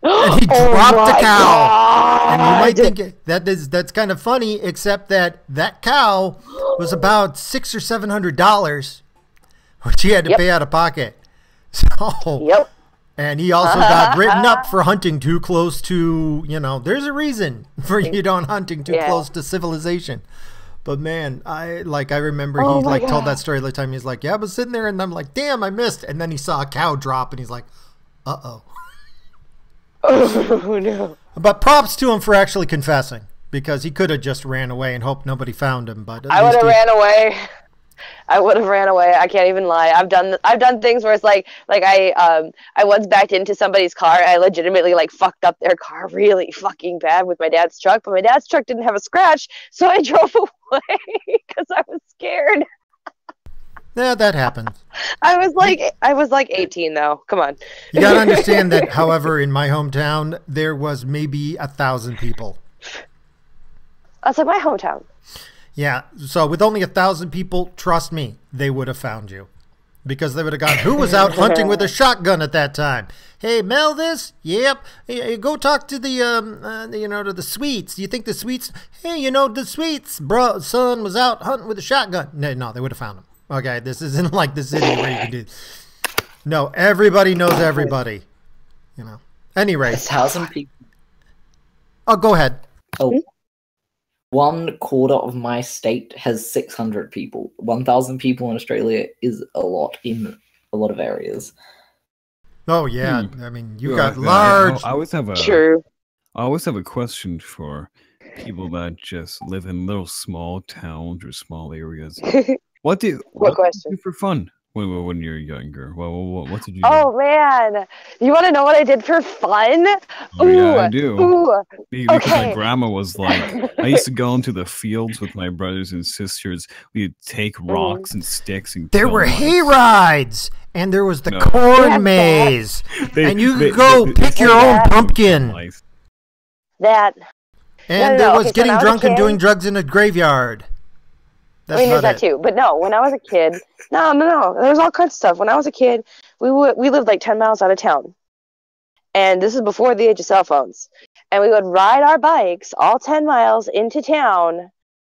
And he dropped the cow. God. And you might think that's kind of funny, except that cow was about $600 or $700, which he had to pay out of pocket. So, and he also got written up for hunting too close to, there's a reason for you don't hunting too close to civilization. But man, I remember Oh he my told that God. story the time. He's like, yeah, I was sitting there and I'm like, damn, I missed. And then he saw a cow drop and he's like, uh-oh. Oh no. But props to him for actually confessing, because he could have just ran away and hoped nobody found him. But at I would least have he, ran away. I would have ran away. I can't even lie. I've done things where it's like I once backed into somebody's car. I legitimately like fucked up their car really fucking bad with my dad's truck, but my dad's truck didn't have a scratch, so I drove away because I was scared. yeah, that happens. I was like 18 though. Come on. You got to understand that, however, in my hometown, there was maybe 1,000 people. That's like my hometown. Yeah, so with only 1,000 people, trust me, they would have found you. Because they would have gone, who was out hunting with a shotgun at that time? Hey, Mel, this? Yep. Hey, go talk to the, to the Sweets. Do you think the Sweets? Hey, the Sweets, bro, son was out hunting with a shotgun. No, they would have found him. Okay, this isn't like the city where you can do. No, everybody knows everybody. Any rate. 1,000 people. Oh, go ahead. Oh, 1/4 of my state has 600 people. 1,000 people in Australia is a lot in a lot of areas. Oh yeah, I mean you got Yeah, large. I always have a question for people that just live in little small towns or small areas. What do you question? do for fun when you're younger? What did you do? Oh man, you want to know what I did for fun? Oh, yeah, I do. Ooh. Because my Okay. grandma was like, I used to go into the fields with my brothers and sisters. We'd take rocks and sticks and There kill were mice. hay rides, and there was the No. corn Yeah, maze, They- and you they- could go they- pick they- your own Yeah. pumpkin. Mice. That. And No, there no, was okay, so getting when I was a drunk and kid- doing drugs in a graveyard. That's I mean, there's about that it. too. But no, when I was a kid, no. There was all kinds of stuff. When I was a kid, we lived like 10 miles out of town. And this is before the age of cell phones. And we would ride our bikes all 10 miles into town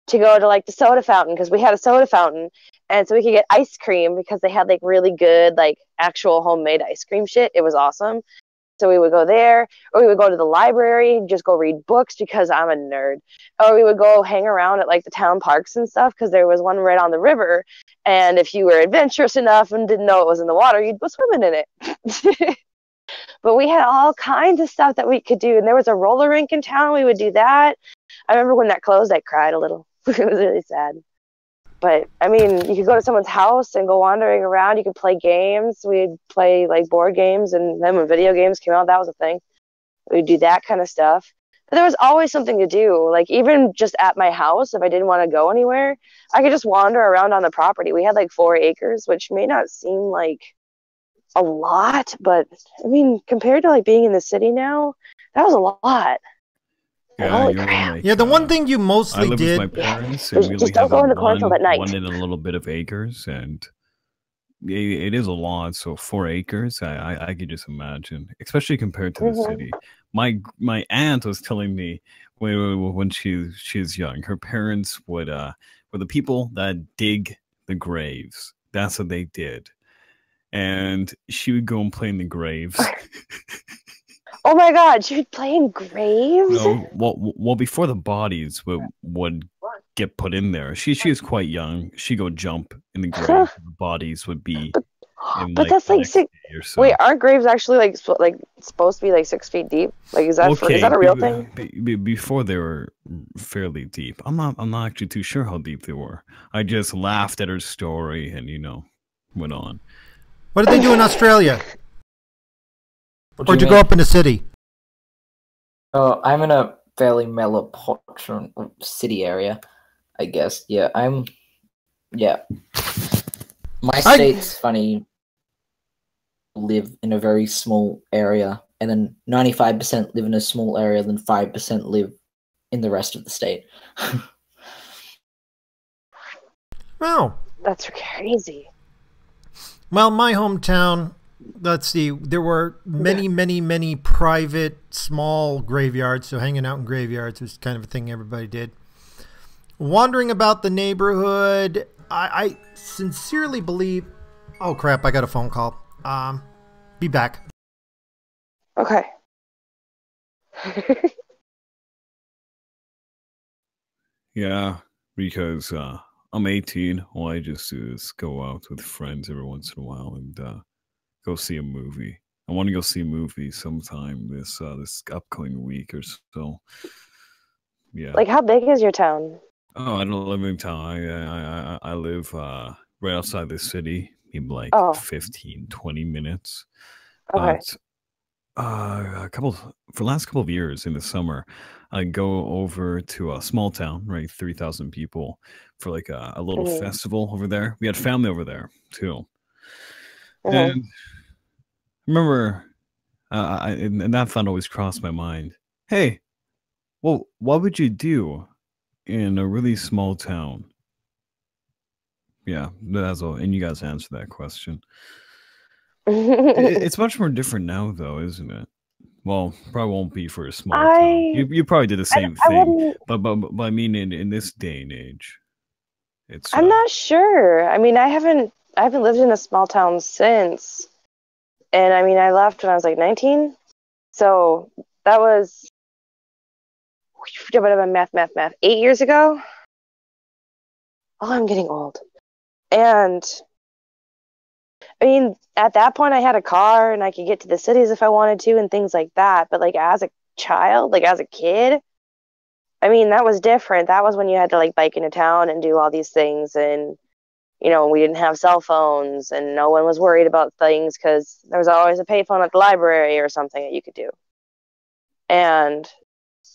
to go to like the soda fountain, because we had a soda fountain. And so we could get ice cream because they had like really good, like actual homemade ice cream shit. It was awesome. So we would go there, or we would go to the library and just go read books because I'm a nerd. Or we would go hang around at like the town parks and stuff, because there was one right on the river. And if you were adventurous enough and didn't know it was in the water, you'd go swimming in it. But we had all kinds of stuff that we could do. And there was a roller rink in town. We would do that. I remember when that closed, I cried a little. It was really sad. But I mean, you could go to someone's house and go wandering around. You could play games. We'd play like board games, and then when video games came out, that was a thing. We'd do that kind of stuff. But there was always something to do. Like even just at my house, if I didn't want to go anywhere, I could just wander around on the property. We had like 4 acres, which may not seem like a lot, but I mean, compared to like being in the city now, that was a lot. Like, holy crap. Like, Yeah, the one thing you I mostly live did. with my parents, Just and we only don't have go in the cornfield at night. one and a little bit of acres, and it is a lot. So 4 acres, I could just imagine, especially compared to the city. My aunt was telling me when she's young, her parents would were the people that dig the graves. That's what they did, and she would go and play in the graves. Oh my god, she would play in graves? No, well, before the bodies would get put in there, she is quite young. She go jump in the grave. The bodies would be. But that's like 6. So. Wait, aren't graves actually like supposed to be like 6 feet deep? Like, is that a real thing? Before they were fairly deep. I'm not actually too sure how deep they were. I just laughed at her story and went on. What did they do in Australia? What Or do did you you go mean? up in the city? I'm in a fairly metropolitan city area, I guess. Yeah, my state's funny. Live in a very small area, and then 95% live in a small area, then 5% live in the rest of the state. Oh, That's crazy. well, my hometown. Let's see. There were many private, small graveyards. So hanging out in graveyards was kind of a thing everybody did. Wandering about the neighborhood, I sincerely believe. Oh crap! I got a phone call. Be back. Okay. Yeah, because I'm 18. All I just do is go out with friends every once in a while and go see a movie. I want to go see a movie sometime this upcoming week or so. Yeah. Like, how big is your town? Oh, I don't live in town. I live right outside the city, maybe like Oh. 15, 20 minutes. Okay. But for the last couple of years in the summer, I go over to a small town, right, 3,000 people, for like a little festival over there. We had family over there too, and remember, and that thought always crossed my mind. Hey, well, what would you do in a really small town? Yeah, that's all. And you guys answer that question. It's much more different now, though, isn't it? Well, probably won't be for a small town. You probably did the same thing, but I mean, in this day and age, it's. I'm not sure. I mean, I haven't lived in a small town since, and I mean, I left when I was like 19, so that was math 8 years ago. Oh, I'm getting old, and I mean, at that point, I had a car and I could get to the cities if I wanted to and things like that. But like as a child, like as a kid, I mean, that was different. That was when you had to like bike into town and do all these things. And, you know, we didn't have cell phones and no one was worried about things because there was always a payphone at the library or something that you could do. And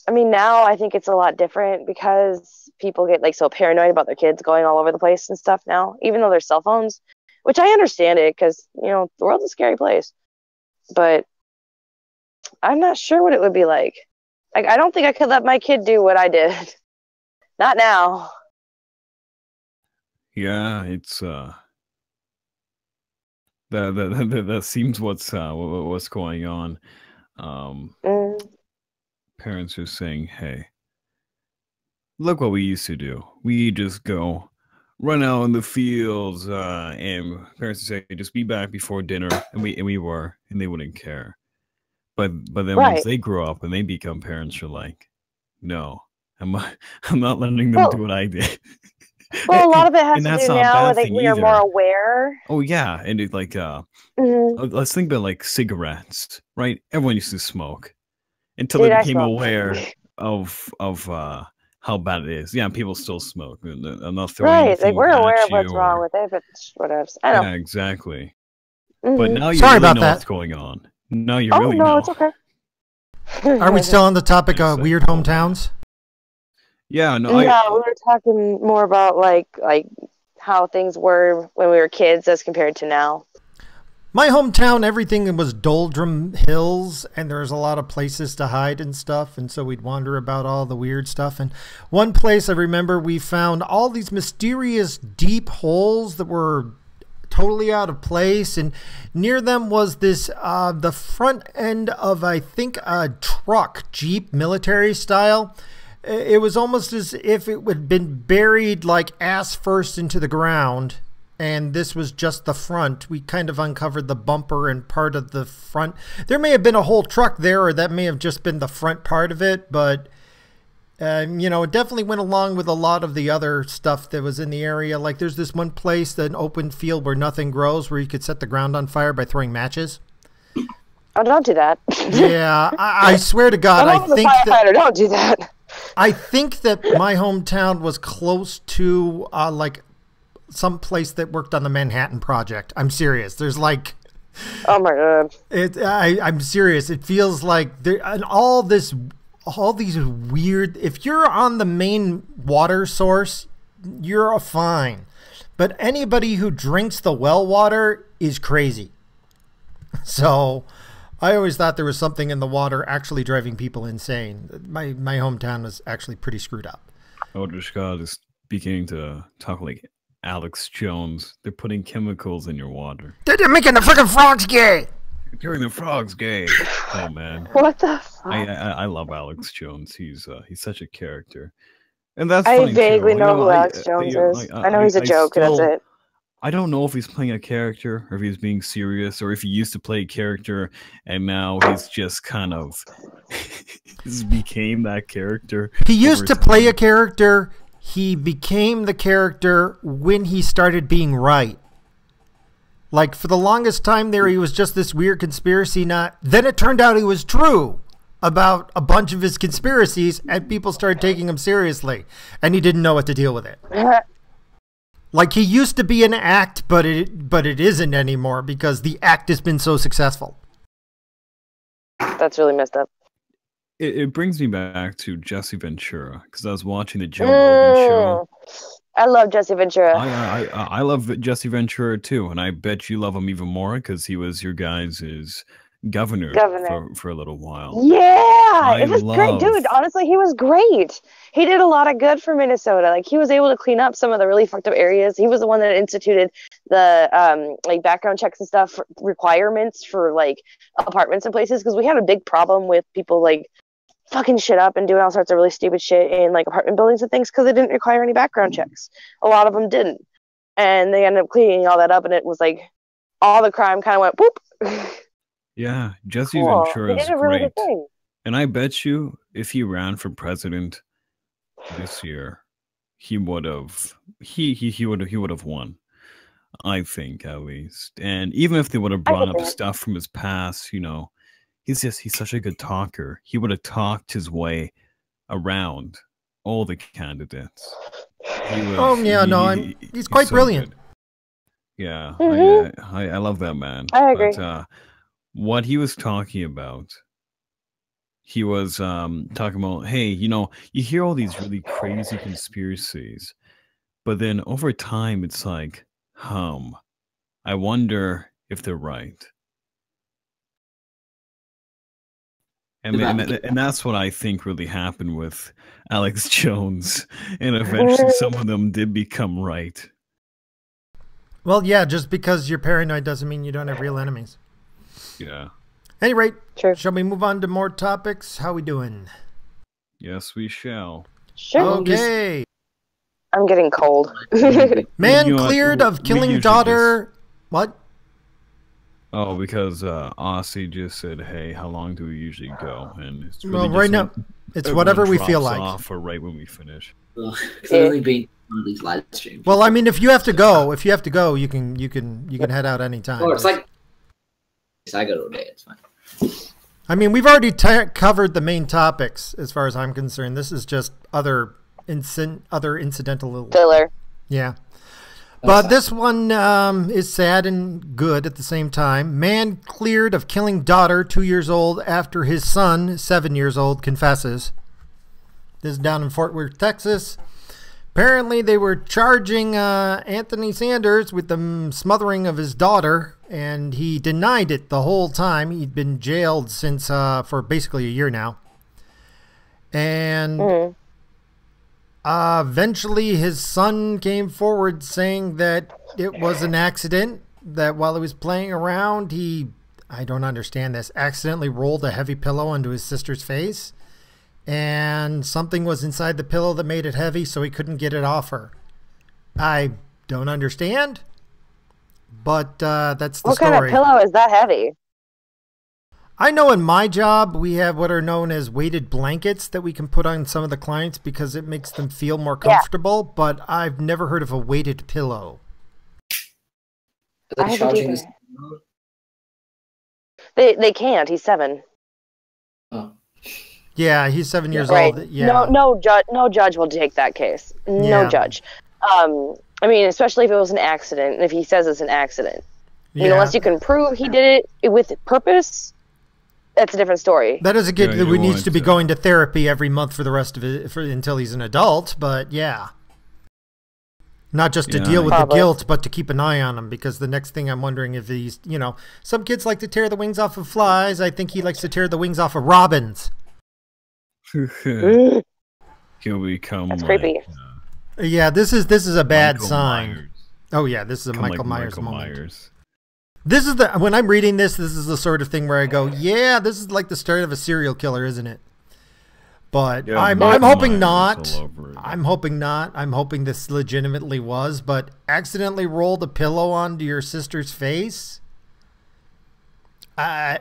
I mean, now I think it's a lot different because people get like so paranoid about their kids going all over the place and stuff now, even though there's cell phones. Which I understand it because, you know, the world's a scary place. But I'm not sure what it would be like. Like, I don't think I could let my kid do what I did. Not now. Yeah, it's that seems what's going on. Parents are saying, "Hey, look what we used to do. We just go run out in the fields, and parents would say, just be back before dinner, and we were, and they wouldn't care. But then once they grow up and they become parents, you're like, no, I'm not letting them do what I did. Well, a lot of it has to do now. I think we are more aware. Oh yeah, and it like let's think about like cigarettes, right? Everyone used to smoke until they became aware of how bad it is. Yeah, people still smoke. I'm not throwing anything like we're aware at of what's wrong with it, but whatever. I know. Yeah, exactly. But now you Sorry really about know that. what's going on. Now you really know. No, it's okay. Are we still on the topic of weird hometowns? Yeah, no. We were talking more about like how things were when we were kids as compared to now. My hometown, everything was doldrum hills, and there was a lot of places to hide and stuff, and so we'd wander about all the weird stuff. And one place I remember we found all these mysterious deep holes that were totally out of place, and near them was this the front end of, I think, a truck, Jeep, military style. It was almost as if it had been buried like ass first into the ground. And this was just the front. We kind of uncovered the bumper and part of the front. There may have been a whole truck there, or that may have just been the front part of it. But, you know, it definitely went along with a lot of the other stuff that was in the area. Like there's this one place, an open field where nothing grows, where you could set the ground on fire by throwing matches. Oh, don't do that. Yeah, I swear to God, I think that... Don't do that. I think that my hometown was close to, like... some place that worked on the Manhattan Project. I'm serious. There's like, oh my God. I'm serious. It feels like there and all these weird. If you're on the main water source, you're fine. But anybody who drinks the well water is crazy. So, I always thought there was something in the water actually driving people insane. My hometown was actually pretty screwed up. Eldritch God is beginning to talk like Alex Jones. They're putting chemicals in your water. They're making the freaking frogs gay. They're making the frogs gay. Oh man. What the fuck? I love Alex Jones. He's such a character. And that's I funny vaguely too. know who Alex Jones is. I know he's a joke, that's it. I don't know if he's playing a character or if he's being serious or if he used to play a character and now he's just kind of became that character. He used to play a character he became the character when he started being right. Like, for the longest time there, he was just this weird conspiracy nut. Then it turned out he was true about a bunch of his conspiracies, and people started taking him seriously, and he didn't know what to deal with it. Like, he used to be an act, but it isn't anymore because the act has been so successful. That's really messed up. It brings me back to Jesse Ventura, because I was watching the Joe Rogan show. I love Jesse Ventura. I love Jesse Ventura too, and I bet you love him even more because he was your guys' governor. For a little while. Yeah, it was great, dude. Honestly, he was great. He did a lot of good for Minnesota. Like, he was able to clean up some of the really fucked up areas. He was the one that instituted the like background checks and stuff requirements for like apartments and places, because we had a big problem with people like fucking shit up and doing all sorts of really stupid shit in like apartment buildings and things because they didn't require any background checks. A lot of them didn't, and they ended up cleaning all that up, and it was like all the crime kind of went poop. Yeah, Jesse Ventura is really great, and I bet you if he ran for president this year, he would have won. I think, at least. And even if they would have brought up stuff from his past, you know, he's such a good talker. He would have talked his way around all the candidates. He's quite brilliant. Good. Yeah, I love that man. I agree. But, what he was talking about, he was talking about, hey, you know, you hear all these really crazy conspiracies, but then over time it's like, I wonder if they're right. And that's what I think really happened with Alex Jones. And eventually some of them did become right. Well, yeah, just because you're paranoid doesn't mean you don't have real enemies. Yeah. At any rate, True. Shall we move on to more topics? How we doing? Yes, we shall. Sure. Okay. I'm getting cold. Man cleared of killing daughter. What? Oh, because Aussie just said, "Hey, how long do we usually go?" And it's really right now, it's whatever we feel like. Off or right when we finish. It's only been one of these live streams. Well, I mean, if you have to go, you can head out anytime. Oh, it's like I go today. It's fine. I mean, we've already covered the main topics as far as I'm concerned. This is just other incidental filler. Yeah. But this one is sad and good at the same time. Man cleared of killing daughter 2 years old after his son, 7 years old, confesses. This is down in Fort Worth, Texas. Apparently, they were charging Anthony Sanders with the smothering of his daughter, and he denied it the whole time. He'd been jailed since for basically a year now. And eventually, his son came forward saying that it was an accident, that while he was playing around, I don't understand this, accidentally rolled a heavy pillow onto his sister's face. And something was inside the pillow that made it heavy, so he couldn't get it off her. I don't understand, but that's the story. What kind of pillow is that heavy? I know in my job we have what are known as weighted blankets that we can put on some of the clients because it makes them feel more comfortable, but I've never heard of a weighted pillow. Are they charging this? They can't. He's 7. Oh. Yeah, he's 7 years right. old. Yeah. No judge will take that case. No judge. I mean, especially if it was an accident, and if he says it's an accident. Yeah. I mean, unless you can prove he did it with purpose, that's a different story. That is a kid who needs to be going to therapy every month for the rest of it, until he's an adult, but yeah. Not just to deal with the guilt, but to keep an eye on him, because the next thing I'm wondering if he's, you know, some kids like to tear the wings off of flies. I think he likes to tear the wings off of robins. He'll become That's creepy. Yeah, this is a bad Michael sign. Myers. Oh yeah, this is a Michael Myers moment. Myers. This is when I'm reading this is the sort of thing where I go, yeah, this is like the start of a serial killer, isn't it? But yeah, I'm hoping not. I'm hoping not. I'm hoping this legitimately was, but accidentally rolled a pillow onto your sister's face. I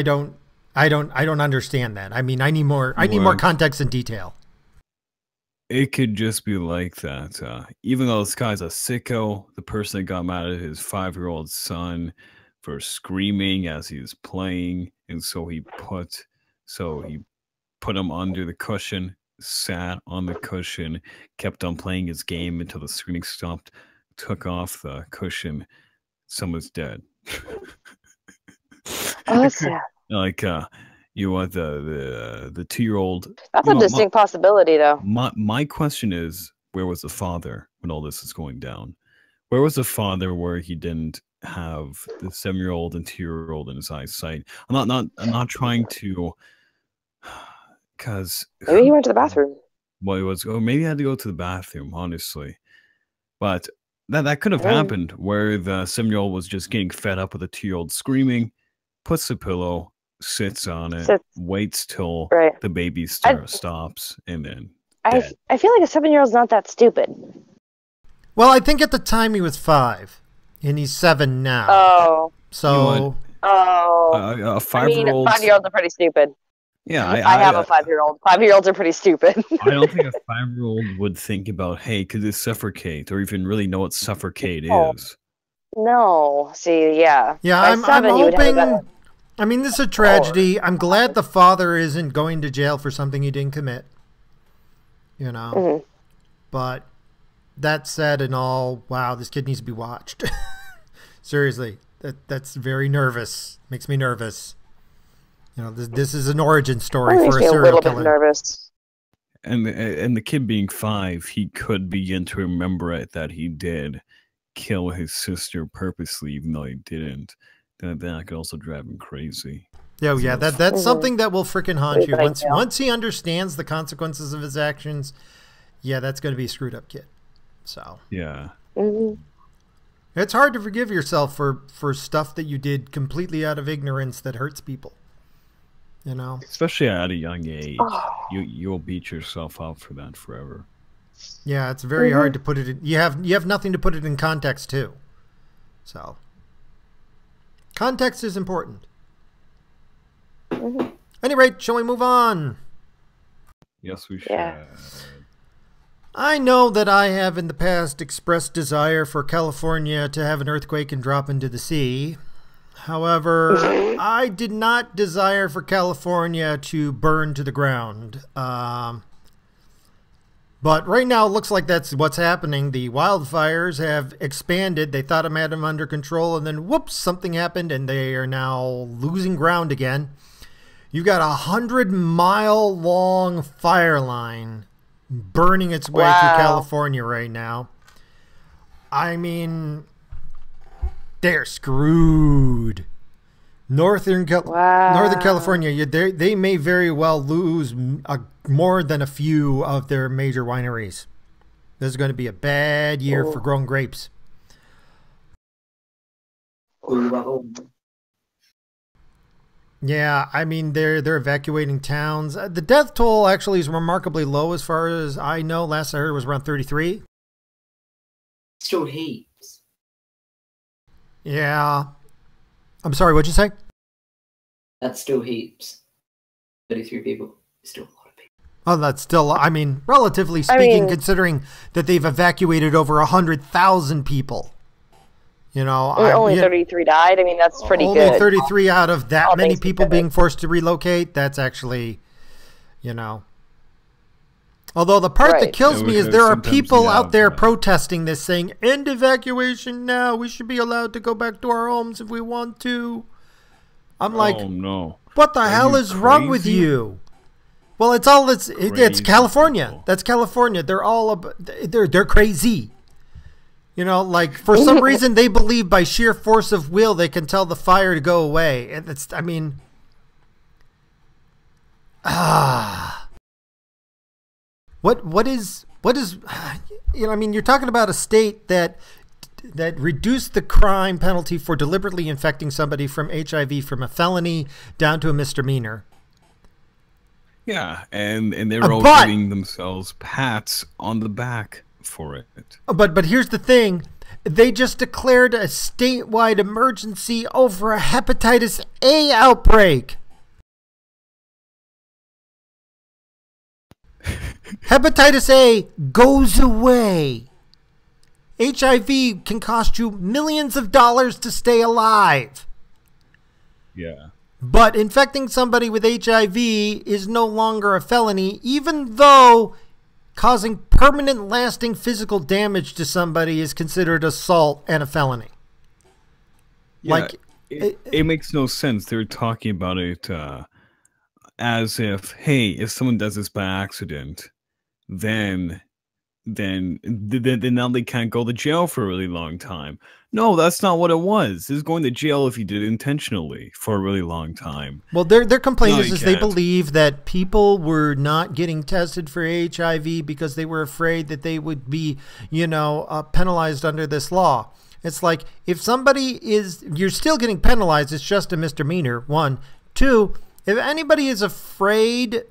don't. I don't understand that. I mean, I need more context and detail. You're going to. Yeah, this is when I'm reading this is the sort of thing where I go, yeah, this is like the start of a serial killer, isn't it? But I'm hoping not. I'm hoping this legitimately was, but accidentally rolled a pillow onto your sister's face. I don't. I don't understand that. I mean, I need more it could just be like that. Even though this guy's a sicko, the person that got mad at his 5-year-old son for screaming as he was playing, and so he put him under the cushion, sat on the cushion, kept on playing his game until the screaming stopped, took off the cushion. Someone's dead. Oh, that's sad. Like you want the 2-year-old. That's a distinct possibility, though. My question is, where was the father when all this is going down? Where was the father where he didn't have the 7-year-old and 2-year-old in his eyesight? I'm not trying to, because Maybe he went to the bathroom. Well, it was. Oh, maybe he had to go to the bathroom, honestly. But that could have happened where the 7-year-old was just getting fed up with the 2-year-old screaming, puts the pillow, sits on it, waits till the baby stops, and then I feel like a 7-year-old's not that stupid. Well, I think at the time he was 5, and he's 7 now. Oh. So. A 5-year-old. 5-year-olds are pretty stupid. Yeah, I have a 5-year-old. 5-year-olds are pretty stupid. I don't think a 5-year-old would think about, hey, could this suffocate, or even really know what suffocate is. No. See, yeah. Yeah, I'm hoping. I mean, this is a tragedy. I'm glad the father isn't going to jail for something he didn't commit. You know? But that said and all, wow, this kid needs to be watched. Seriously. That's very nervous. Makes me nervous. You know, this is an origin story for a serial killer. A little bit nervous. And the kid being 5, he could begin to remember it that he did kill his sister purposely, even though he didn't. Then that could also drive him crazy. Yeah, that's something that will freaking haunt you. Once he understands the consequences of his actions, yeah, that's going to be a screwed up kid. So yeah, it's hard to forgive yourself for stuff that you did completely out of ignorance that hurts people. You know, especially at a young age, you'll beat yourself up for that forever. Yeah, it's very hard to put it in. You have nothing to put it in context too. So context is important. At any rate, shall we move on? Yes, we should. Yeah. I know that I have in the past expressed desire for California to have an earthquake and drop into the sea. However, I did not desire for California to burn to the ground. But right now it looks like that's what's happening. The wildfires have expanded. They thought I had them under control, and then whoops, something happened, and they are now losing ground again. You've got a 100-mile-long fire line burning its way through California right now. I mean, they're screwed. Northern California, they may very well lose more than a few of their major wineries. This is going to be a bad year for growing grapes. Yeah, I mean, they're evacuating towns. The death toll actually is remarkably low as far as I know. Last I heard it was around 33. Still heaps. Yeah. I'm sorry, what'd you say? That's still heaps. 33 people. Still a lot of people. Oh, that's still, I mean, relatively speaking, considering that they've evacuated over 100,000 people. You know, only 33 died. I mean, that's pretty good. Only 33 out of that many people being forced to relocate. That's actually, you know. Although the part that kills me is there are people out there protesting this, saying, end evacuation now. We should be allowed to go back to our homes if we want to. I'm like, oh, no. What the hell is wrong with you? Well, it's California. People. That's California. They're all they're crazy. You know, like for some reason they believe by sheer force of will they can tell the fire to go away. And it's, I mean, what is you know, I mean, you're talking about a state that reduced the crime penalty for deliberately infecting somebody from HIV from a felony down to a misdemeanor. Yeah, and they're all giving themselves pats on the back for it. But here's the thing. They just declared a statewide emergency over a hepatitis A outbreak. Hepatitis A goes away. HIV can cost you millions of dollars to stay alive. Yeah. But infecting somebody with HIV is no longer a felony, even though causing permanent lasting physical damage to somebody is considered assault and a felony. Yeah, Like it makes no sense. They're talking about it as if, hey, if someone does this by accident, then now they can't go to jail for a really long time. No, that's not what it was. It's going to jail if you did it intentionally for a really long time. Well, their complaint No, is you they can't. believe that people were not getting tested for HIV because they were afraid that they would be, penalized under this law. It's like, if somebody you're still getting penalized, it's just a misdemeanor, one. Two, if anybody is afraid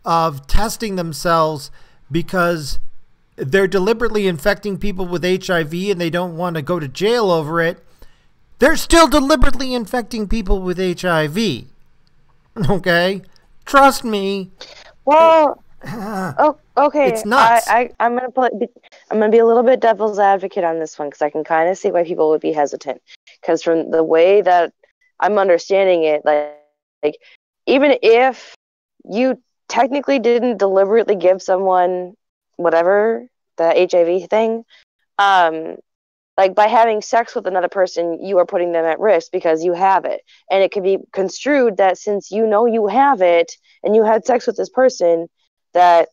of testing themselves because they're deliberately infecting people with HIV and they don't want to go to jail over it, they're still deliberately infecting people with HIV. Okay? Trust me. Well, okay. It's nuts. I'm gonna be a little bit devil's advocate on this one because I can kind of see why people would be hesitant. Because from the way that I'm understanding it, like even if you technically didn't deliberately give someone whatever the HIV thing, like by having sex with another person, you are putting them at risk because you have it, and it can be construed that since you know you have it and you had sex with this person, that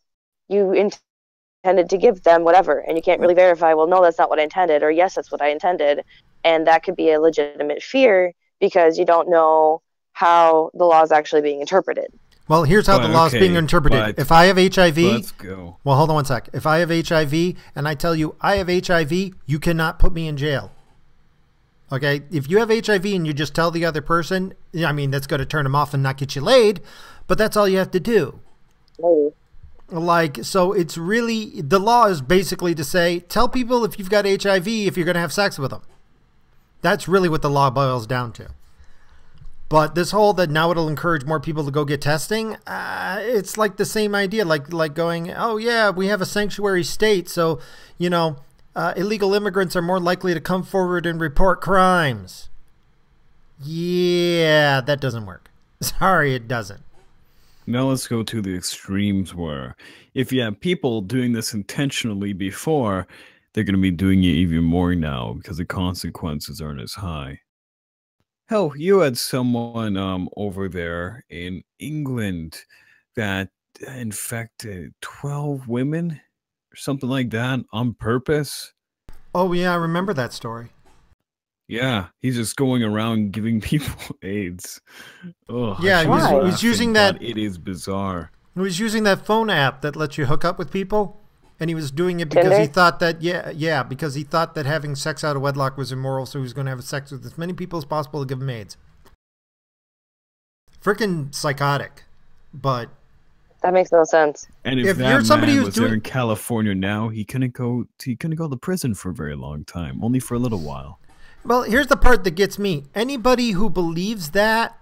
you intended to give them whatever, and you can't really verify, well, no, that's not what I intended, or yes, that's what I intended, and that could be a legitimate fear because you don't know how the law is actually being interpreted. Well, here's how the law is being interpreted. If I have HIV, let's go. Well, hold on one sec. If I have HIV and I tell you I have HIV, you cannot put me in jail. Okay? If you have HIV and you just tell the other person, I mean, that's going to turn them off and not get you laid, but that's all you have to do. Maybe. Like, so it's really, the law is basically to say, tell people if you've got HIV if you're going to have sex with them. That's really what the law boils down to. But this whole that now it'll encourage more people to go get testing, it's like the same idea, like going, oh yeah, we have a sanctuary state, so illegal immigrants are more likely to come forward and report crimes. Yeah, that doesn't work. Sorry, it doesn't. Now let's go to the extremes where if you have people doing this intentionally before, they're going to be doing it even more now because the consequences aren't as high. Hell, you had someone over there in England that infected 12 women or something like that on purpose. Oh, yeah, I remember that story. Yeah, he's just going around giving people AIDS. Oh, yeah, he was using that. It is bizarre. He was using that phone app that lets you hook up with people. And he was doing it because he thought that, because he thought that having sex out of wedlock was immoral, so he was going to have sex with as many people as possible to give him AIDS. Freaking psychotic, but that makes no sense. And if that you're somebody man was there in California now, he couldn't go to prison for a very long time, only for a little while. Well, here's the part that gets me. Anybody who believes that,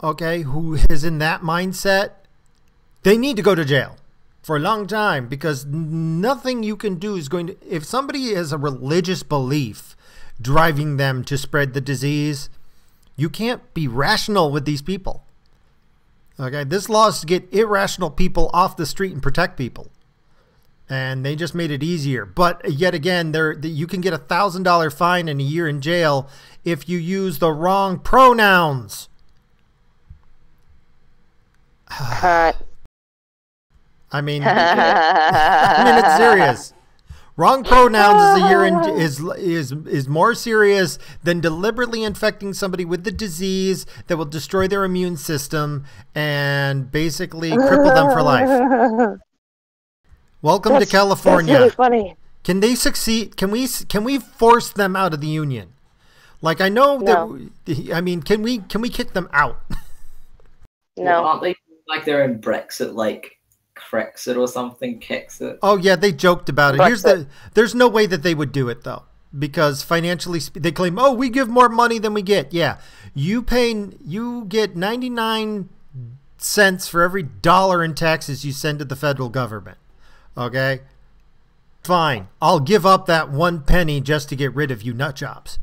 okay, who is in that mindset, they need to go to jail for a long time, because nothing you can do is going to, if somebody has a religious belief driving them to spread the disease, you can't be rational with these people. Okay, this law is to get irrational people off the street and protect people. And they just made it easier. But yet again, you can get a $1,000 fine and a year in jail if you use the wrong pronouns. I mean, it's serious. Wrong pronouns is more serious than deliberately infecting somebody with the disease that will destroy their immune system and basically cripple them for life. Welcome to California. That's really funny. Can they succeed? Can we force them out of the union? Like, I know that. I mean, can we kick them out? No. Well, aren't they like they're in Brexit, like Brexit or something? Kicks it. Oh yeah, they joked about it. There's no way that they would do it though, because financially they claim, oh, we give more money than we get. Yeah, you get 99 cents for every dollar in taxes you send to the federal government. Okay? Fine. I'll give up that 1 penny just to get rid of you nut jobs.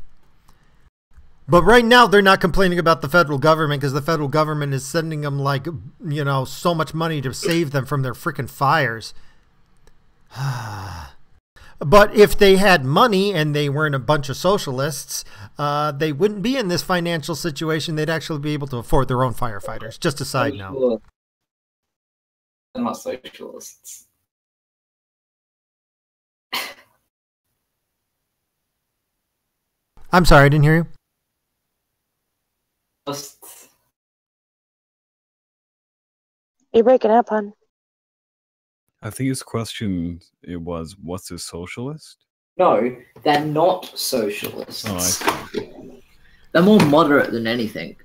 But right now, they're not complaining about the federal government because the federal government is sending them, like, you know, so much money to save them from their freaking fires. But if they had money and they weren't a bunch of socialists, they wouldn't be in this financial situation. They'd actually be able to afford their own firefighters. Just a side note. They're not socialists. I'm sorry, I didn't hear you. You're breaking up, hon. I think his question was, what's a socialist? No, they're not socialists. Oh, I see. They're more moderate than anything.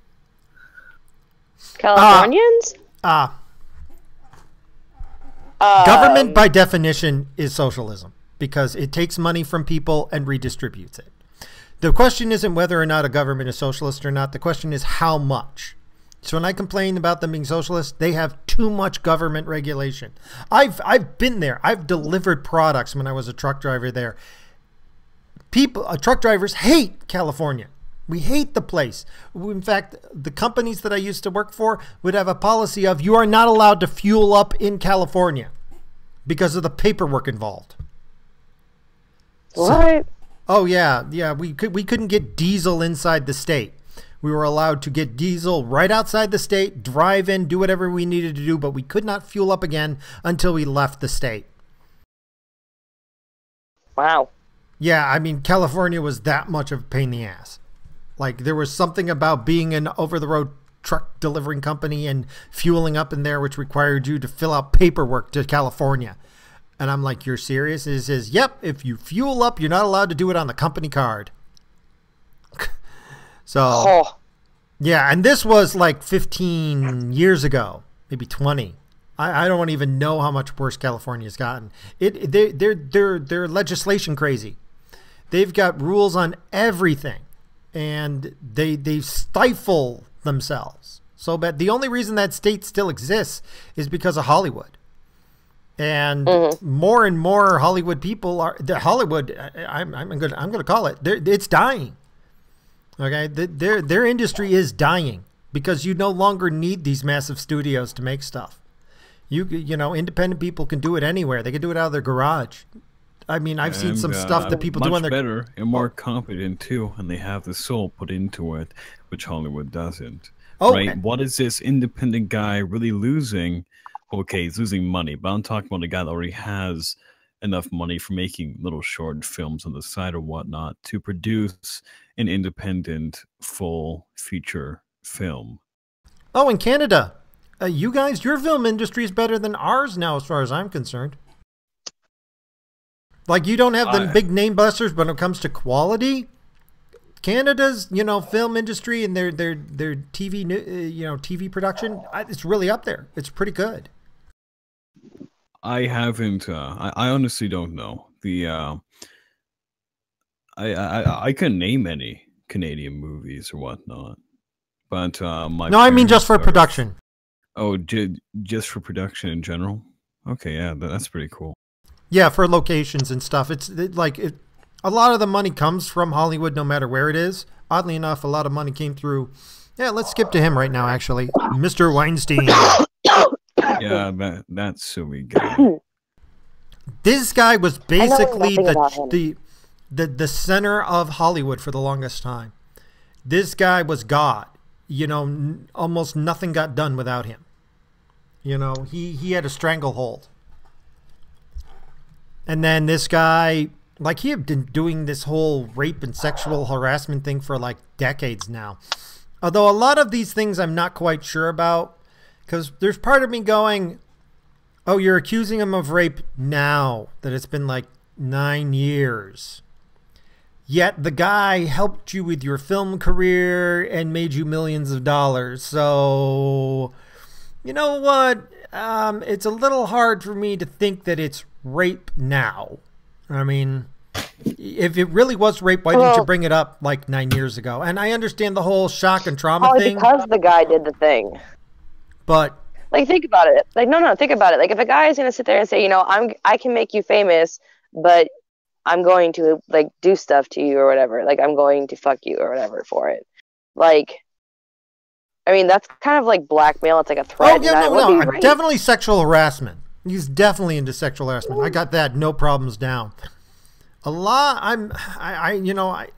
Californians? Government, by definition, is socialism because it takes money from people and redistributes it. The question isn't whether or not a government is socialist or not. The question is how much. So when I complain about them being socialist, they have too much government regulation. I've been there. I've delivered products when I was a truck driver there. Truck drivers hate California. We hate the place. In fact, the companies that I used to work for would have a policy of you are not allowed to fuel up in California because of the paperwork involved. What? Oh yeah. We couldn't get diesel inside the state. We were allowed to get diesel right outside the state, drive in, do whatever we needed to do, but we could not fuel up again until we left the state. Wow. Yeah, I mean, California was that much of a pain in the ass. Like, there was something about being an over-the-road truck delivering company and fueling up in there, which required you to fill out paperwork to California. And I'm like, you're serious? It says, yep, if you fuel up, you're not allowed to do it on the company card. So, yeah, and this was like 15 years ago, maybe 20. I don't even know how much worse California's gotten. They're legislation crazy. They've got rules on everything, and they stifle themselves so bad. The only reason that state still exists is because of Hollywood. And more and more Hollywood people are Hollywood. I'm going to call it. It's dying. Okay, their industry is dying because you no longer need these massive studios to make stuff. You know, independent people can do it anywhere. They can do it out of their garage. I mean, I've seen some stuff that people do on their better and more competent too, and they have the soul put into it, which Hollywood doesn't. Right? What is this independent guy really losing? Okay, he's losing money, but I'm talking about a guy that already has enough money for making little short films on the side or whatnot to produce an independent full feature film. Oh, in Canada, you guys, your film industry is better than ours now, as far as I'm concerned. Like, you don't have the big name busters, but when it comes to quality, Canada's, you know, film industry and their TV, TV production, it's really up there. It's pretty good. I haven't. I honestly don't know. I couldn't name any Canadian movies or whatnot, but I mean just for production. Oh, just for production in general. Okay, yeah, that's pretty cool. Yeah, for locations and stuff. A lot of the money comes from Hollywood, no matter where it is. Oddly enough, a lot of money came through. Yeah, let's skip to him right now. Actually, Mr. Weinstein. Yeah, that's silly guy. This guy was basically the center of Hollywood for the longest time. This guy was God. You know, almost nothing got done without him. You know, he had a stranglehold. And then this guy, like, he had been doing this whole rape and sexual harassment thing for like decades now. Although a lot of these things I'm not quite sure about, because there's part of me going, oh, you're accusing him of rape now that it's been like 9 years. Yet the guy helped you with your film career and made you millions of dollars. So, you know what? It's a little hard for me to think that it's rape now. I mean, if it really was rape, why didn't you bring it up like 9 years ago? And I understand the whole shock and trauma thing. Because the guy did the thing. But Like, think about it. Like, no, think about it. Like, if a guy is gonna sit there and say, you know, I can make you famous, but I'm going to like do stuff to you or whatever. Like, I'm going to fuck you or whatever for it. Like, I mean, that's kind of like blackmail. It's like a threat. Oh yeah, and that would be right. definitely sexual harassment. He's definitely into sexual harassment. I got that, no problems down. A lot.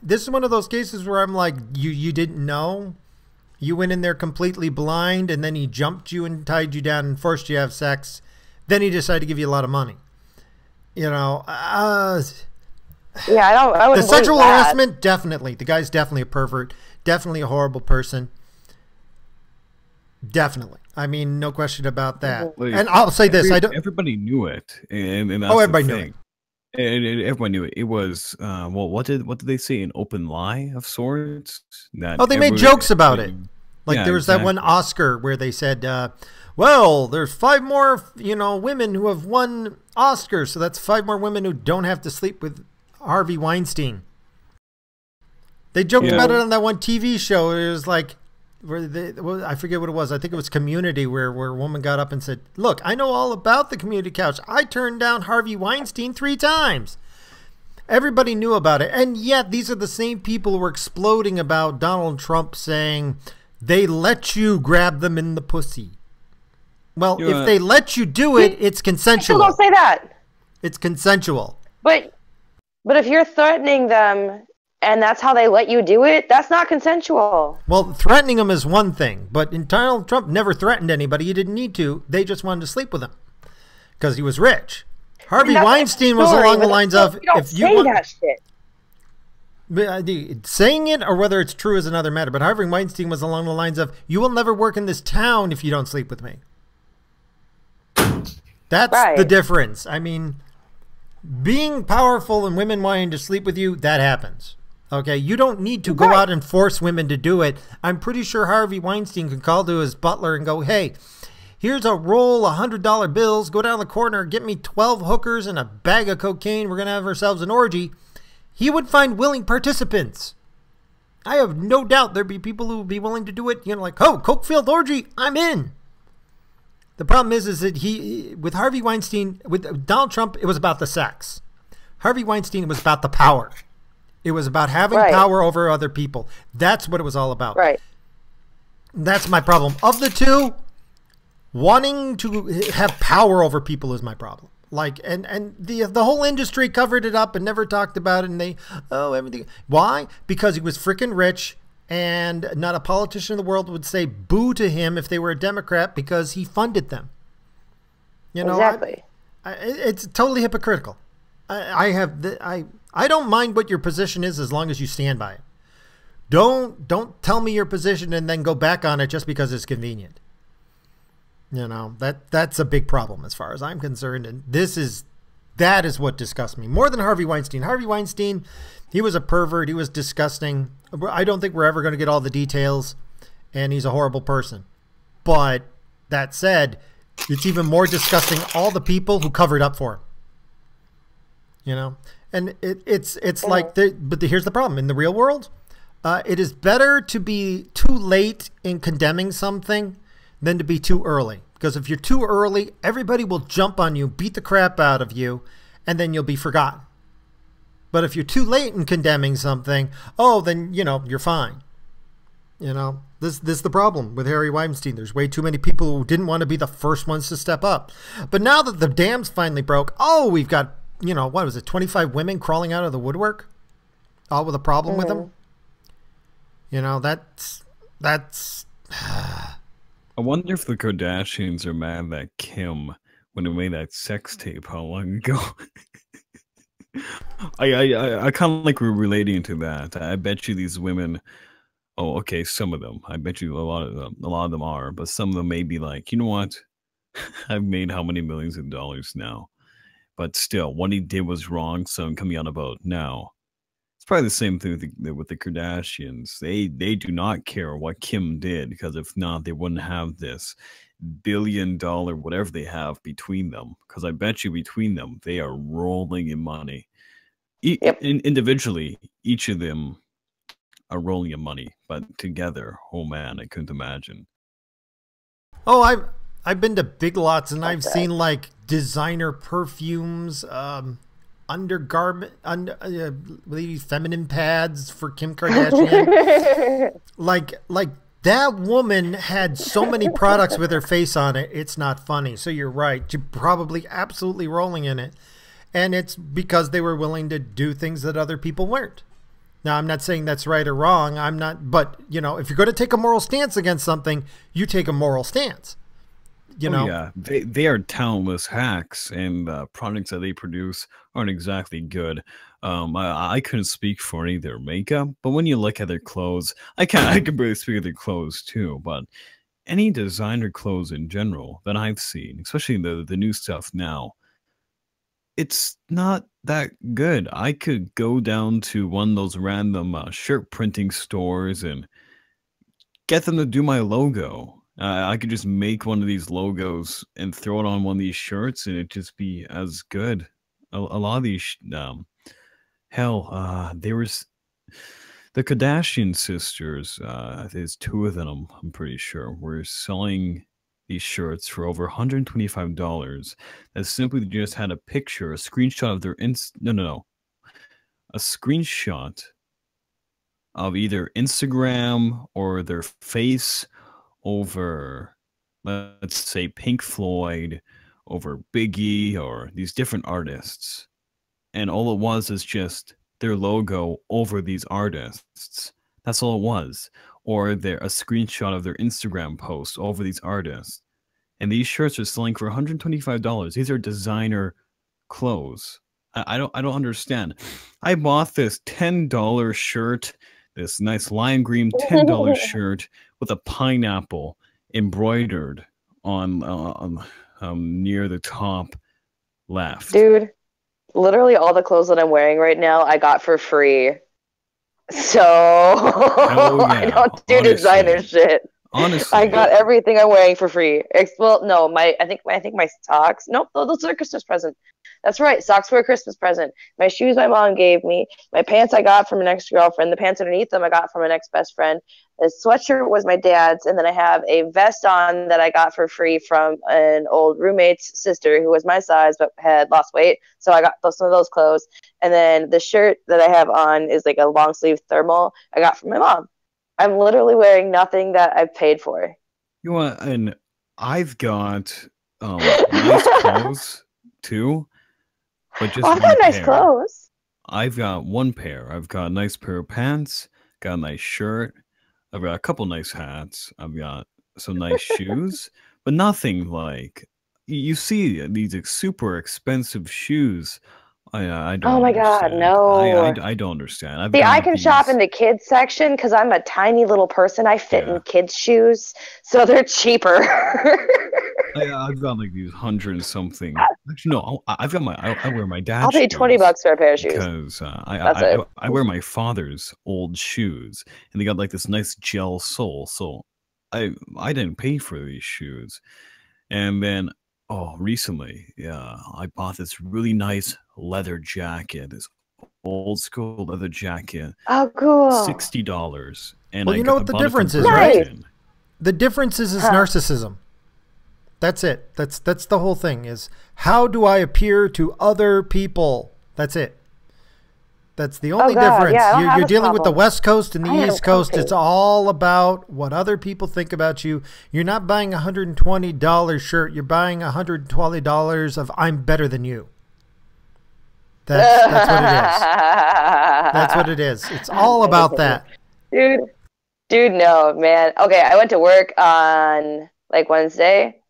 This is one of those cases where I'm like, you didn't know. You went in there completely blind, and then he jumped you and tied you down and forced you to have sex. Then he decided to give you a lot of money. You know. Yeah, I would. The sexual harassment, definitely. The guy's definitely a pervert. Definitely a horrible person. Definitely. I mean, no question about that. Like, and I'll say this: everybody knew it, and that's everybody the knew thing. And everyone knew it. It was what did they say? An open lie of sorts. That they made jokes about it. Like there was that one Oscar where they said, "Well, there's 5 more, women who have won Oscars, so that's 5 more women who don't have to sleep with Harvey Weinstein." They joked about it on that one TV show. It was like, I forget what it was. I think it was Community, where a woman got up and said, "Look, I know all about the Community couch. I turned down Harvey Weinstein 3 times." Everybody knew about it. And yet these are the same people who were exploding about Donald Trump saying they let you grab them in the pussy. Well, if they let you do it, it's consensual. Don't say that. It's consensual. But if you're threatening them and that's how they let you do it, that's not consensual. Well, threatening them is one thing, but Donald Trump never threatened anybody. He didn't need to. They just wanted to sleep with him because he was rich. Harvey Weinstein was along the lines of, if you want that shit. Saying it or whether it's true is another matter, but Harvey Weinstein was along the lines of, you will never work in this town if you don't sleep with me. That's the difference. I mean, being powerful and women wanting to sleep with you, that happens. Okay, you don't need to go out and force women to do it. I'm pretty sure Harvey Weinstein could call to his butler and go, "Hey, here's a roll of $100 bills. Go down the corner, get me 12 hookers and a bag of cocaine. We're going to have ourselves an orgy." He would find willing participants. I have no doubt there'd be people who would be willing to do it. Like, "Oh, coke-filled orgy, I'm in." The problem is that with Harvey Weinstein, with Donald Trump, it was about the sex. Harvey Weinstein, it was about the power. It was about having power over other people. That's what it was all about. Right. That's my problem. Of the two, wanting to have power over people is my problem. Like, and the whole industry covered it up and never talked about it. And everything. Why? Because he was freaking rich, and not a politician in the world would say boo to him if they were a Democrat because he funded them. Exactly. It's totally hypocritical. I don't mind what your position is as long as you stand by it. Don't tell me your position and then go back on it just because it's convenient. That's a big problem as far as I'm concerned, and that is what disgusts me more than Harvey Weinstein. Harvey Weinstein, he was a pervert. He was disgusting. I don't think we're ever going to get all the details, and he's a horrible person. But that said, it's even more disgusting all the people who covered up for him. And it's like, here's the problem. In the real world, it is better to be too late in condemning something than to be too early. Because if you're too early, everybody will jump on you, beat the crap out of you, and then you'll be forgotten. But if you're too late in condemning something, then, you're fine. This is the problem with Harvey Weinstein. There's way too many people who didn't want to be the first ones to step up. But now that the dam's finally broke, we've got, what was it, 25 women crawling out of the woodwork? All with a problem with them? That's I wonder if the Kardashians are mad at Kim when they made that sex tape how long ago. I kind of like relating to that. I bet you these women, some of them. I bet you a lot of them are, but some of them may be like, you know what? I've made how many millions of dollars now, but still, what he did was wrong. So I'm coming out about now. It's probably the same thing with the Kardashians. They do not care what Kim did, because if not, they wouldn't have this $1 billion whatever they have between them. Because I bet you between them, they are rolling in money. Individually, each of them are rolling in money, but together, oh man, I couldn't imagine. I've been to Big Lots and I've that. seen like designer perfumes, undergarment, feminine pads for Kim Kardashian. like that woman had so many products with her face on it. It's not funny. So you're right. You're probably absolutely rolling in it. And it's because they were willing to do things that other people weren't. Now, I'm not saying that's right or wrong. I'm not, but you know, if you're going to take a moral stance against something, you take a moral stance. You know? Yeah, they are talentless hacks, and products that they produce aren't exactly good. I couldn't speak for any of their makeup, but when you look at their clothes, I can barely speak of their clothes too. But any designer clothes in general that I've seen, especially the new stuff now, it's not that good. I could go down to one of those random shirt printing stores and get them to do my logo. I could just make one of these logos and throw it on one of these shirts, and it'd just be as good. A lot of these, there was the Kardashian sisters. There's two of them. I'm pretty sure were selling these shirts for over $125. That simply just had a picture, a screenshot of their a screenshot of either Instagram or their face over, let's say, Pink Floyd, over Biggie, or these different artists. And all it was is just their logo over these artists. That's all it was. Or a screenshot of their Instagram post over these artists. And these shirts are selling for $125. These are designer clothes. I don't understand. I bought this $10 shirt, this nice lime green $10 shirt with a pineapple embroidered on near the top left. Dude, literally all the clothes that I'm wearing right now, I got for free. So Yeah, I don't do designer shit. Honestly, I got everything I'm wearing for free. Well, no, I think my socks. Nope, those are a Christmas present. That's right, socks were a Christmas present. My shoes my mom gave me. My pants I got from an ex-girlfriend. The pants underneath them I got from an ex-best friend. The sweatshirt was my dad's, and then I have a vest on that I got for free from an old roommate's sister who was my size but had lost weight. So I got some of those clothes. And then the shirt that I have on is like a long sleeve thermal I got from my mom. I'm literally wearing nothing that I've paid for. You know what? And I've got nice clothes too, but just I've got nice clothes. I've got one pair. I've got a nice pair of pants, got a nice shirt, I've got a couple nice hats, I've got some nice shoes, but nothing like you see these super expensive shoes. I don't. Oh my God, no! I don't understand. See, I can shop in the kids section because I'm a tiny little person. I fit in kids' shoes, so they're cheaper. I've got like these 100 and something. Actually, no, I've got I wear my dad's. I'll pay $20 for a pair of shoes because I wear my father's old shoes, and they got like this nice gel sole. So I didn't pay for these shoes, and then. Oh, recently, I bought this really nice leather jacket, this old school leather jacket. Oh, cool. $60. And well, you know what the difference is, right? The difference is narcissism. That's it. That's the whole thing is how do I appear to other people? That's it. That's the only difference. Yeah, you're dealing with the West Coast and the East Coast. It's all about what other people think about you. You're not buying a $120 shirt. You're buying $120 of I'm better than you. That's what it is. That's what it is. It's all about that. Dude, no, man. Okay, I went to work on like Wednesday,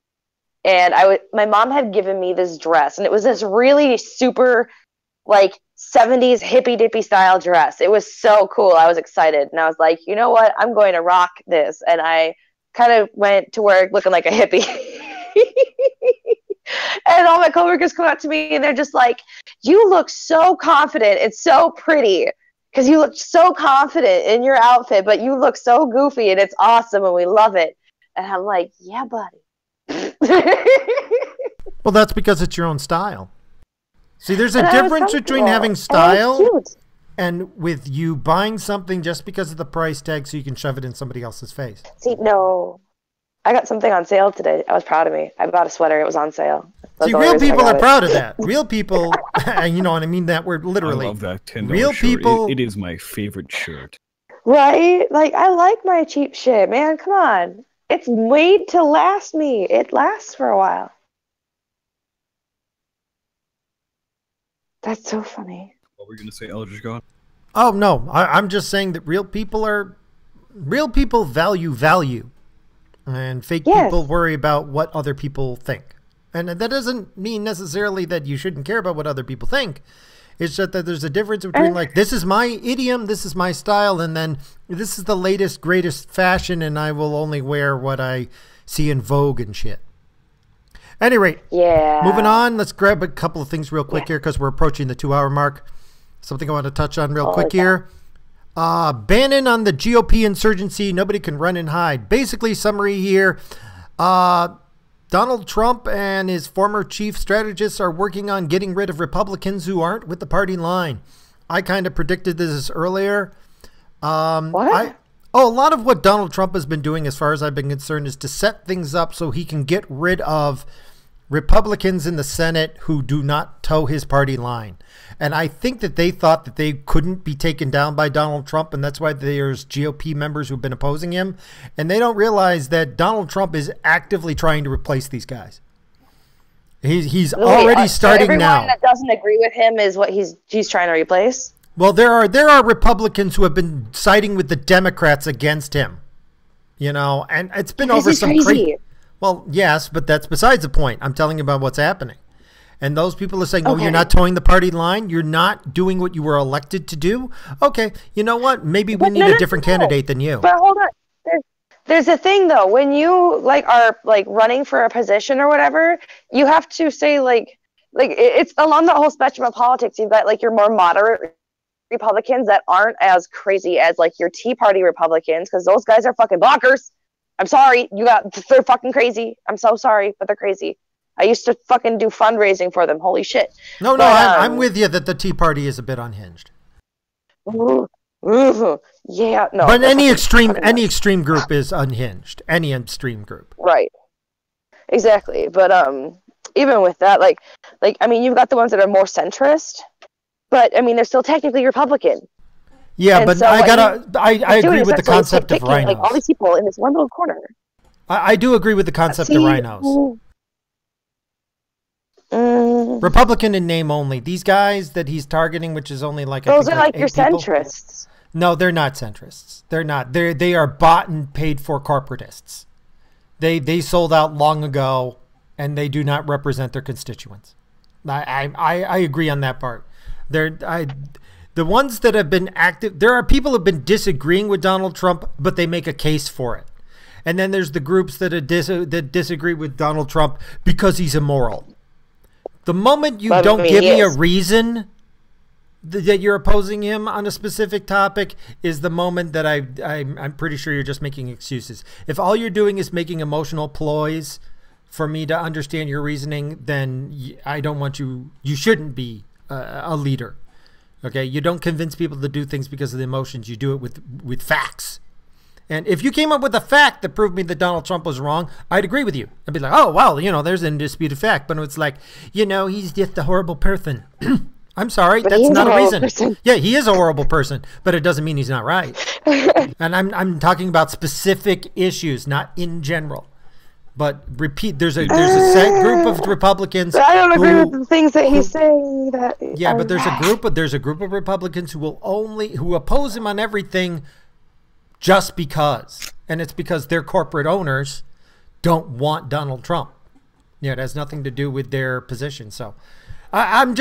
and my mom had given me this dress, and it was this really super like 70s hippie dippy style dress. It was so cool. I was excited, and I was like, you know what? I'm going to rock this. And I kind of went to work looking like a hippie. And all my coworkers come up to me, and they're just like, you look so confident. It's so pretty because you look so confident in your outfit, but you look so goofy, and it's awesome, and we love it. And I'm like, yeah, buddy. Well, that's because it's your own style. See, there's a difference between having style and with you buying something just because of the price tag so you can shove it in somebody else's face. See, no. I got something on sale today. I was proud of me. I bought a sweater. It was on sale. See, real people are proud of that. Real people, you know what I mean? That word literally. I love that $10 real shirt. people. It is my favorite shirt. Right? Like, I like my cheap shit, man. Come on. It's made to last me. It lasts for a while. That's so funny. What were you going to say, Eldritch God? Oh, no. I'm just saying that real people value. And fake people worry about what other people think. And that doesn't mean necessarily that you shouldn't care about what other people think. It's just that there's a difference between like, this is my idiom, this is my style, and then this is the latest, greatest fashion, and I will only wear what I see in Vogue and shit. Any rate, moving on, let's grab a couple of things real quick here because we're approaching the 2-hour mark. Something I want to touch on real quick here. Bannon on the GOP insurgency. Nobody can run and hide. Basically, summary here. Donald Trump and his former chief strategists are working on getting rid of Republicans who aren't with the party line. I kind of predicted this earlier. What? A lot of what Donald Trump has been doing, as far as I've been concerned, is to set things up so he can get rid of Republicans in the Senate who do not toe his party line. And I think that they thought that they couldn't be taken down by Donald Trump, and that's why there's GOP members who've been opposing him. And they don't realize that Donald Trump is actively trying to replace these guys. He's already starting now. Everyone that doesn't agree with him is what he's trying to replace? Well, there are Republicans who have been siding with the Democrats against him. You know, and it's been over some crazy. Well, yes, but that's besides the point. I'm telling you about what's happening. And those people are saying, oh, you're not towing the party line. You're not doing what you were elected to do. Okay, you know what? Maybe we need a different candidate than you. But hold on. There's a thing, though. When you are running for a position or whatever, you have to say it's along the whole spectrum of politics. You've got your more moderate Republicans that aren't as crazy as your Tea Party Republicans, because those guys are fucking blockers. I'm sorry. They're fucking crazy. I'm so sorry, but they're crazy. I used to fucking do fundraising for them. Holy shit. No, I'm with you that the Tea Party is a bit unhinged. Yeah, no. But any extreme group is unhinged. Any extreme group. Right. Exactly. But even with that, you've got the ones that are more centrist, but they're still technically Republican. Yeah, and but so I agree with the concept of rhinos. All these people in this one little corner. I do agree with the concept of rhinos. Republican in name only. These guys that he's targeting, which is only those are your centrists. No, they're not centrists. They're not. They are bought and paid for corporatists. They sold out long ago, and they do not represent their constituents. I agree on that part. The ones that have been active, there are people who have been disagreeing with Donald Trump, but they make a case for it. And then there's the groups that disagree with Donald Trump because he's immoral. The moment you don't give me a reason that you're opposing him on a specific topic is the moment that I'm pretty sure you're just making excuses. If all you're doing is making emotional ploys for me to understand your reasoning, then I don't want you. You shouldn't be a leader. Okay, you don't convince people to do things because of the emotions. You do it with facts. And if you came up with a fact that proved me that Donald Trump was wrong, I'd agree with you. I'd be like, oh, well, there's an undisputed fact. But it's like, he's just a horrible person. I'm sorry, but that's not a reason. Person. Yeah, he is a horrible person, but it doesn't mean he's not right. And I'm talking about specific issues, not in general. But there's a set group of Republicans. But I don't agree with the things that he's saying. But there's a group of Republicans who oppose him on everything. Just because. And it's because their corporate owners don't want Donald Trump. It has nothing to do with their position. So I'm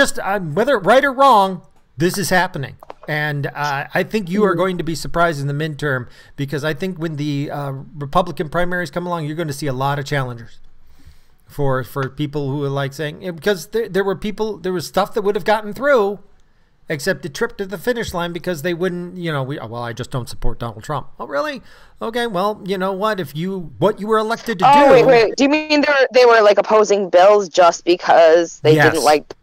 whether right or wrong, this is happening. And I think you are going to be surprised in the midterm, because I think when the Republican primaries come along, you're going to see a lot of challengers for people who are saying, because there was stuff that would have gotten through, except it tripped to the finish line because they wouldn't, I just don't support Donald Trump. Oh, really? Okay, well, you know what? What you were elected to do. Oh, wait. Do you mean they were opposing bills just because they didn't like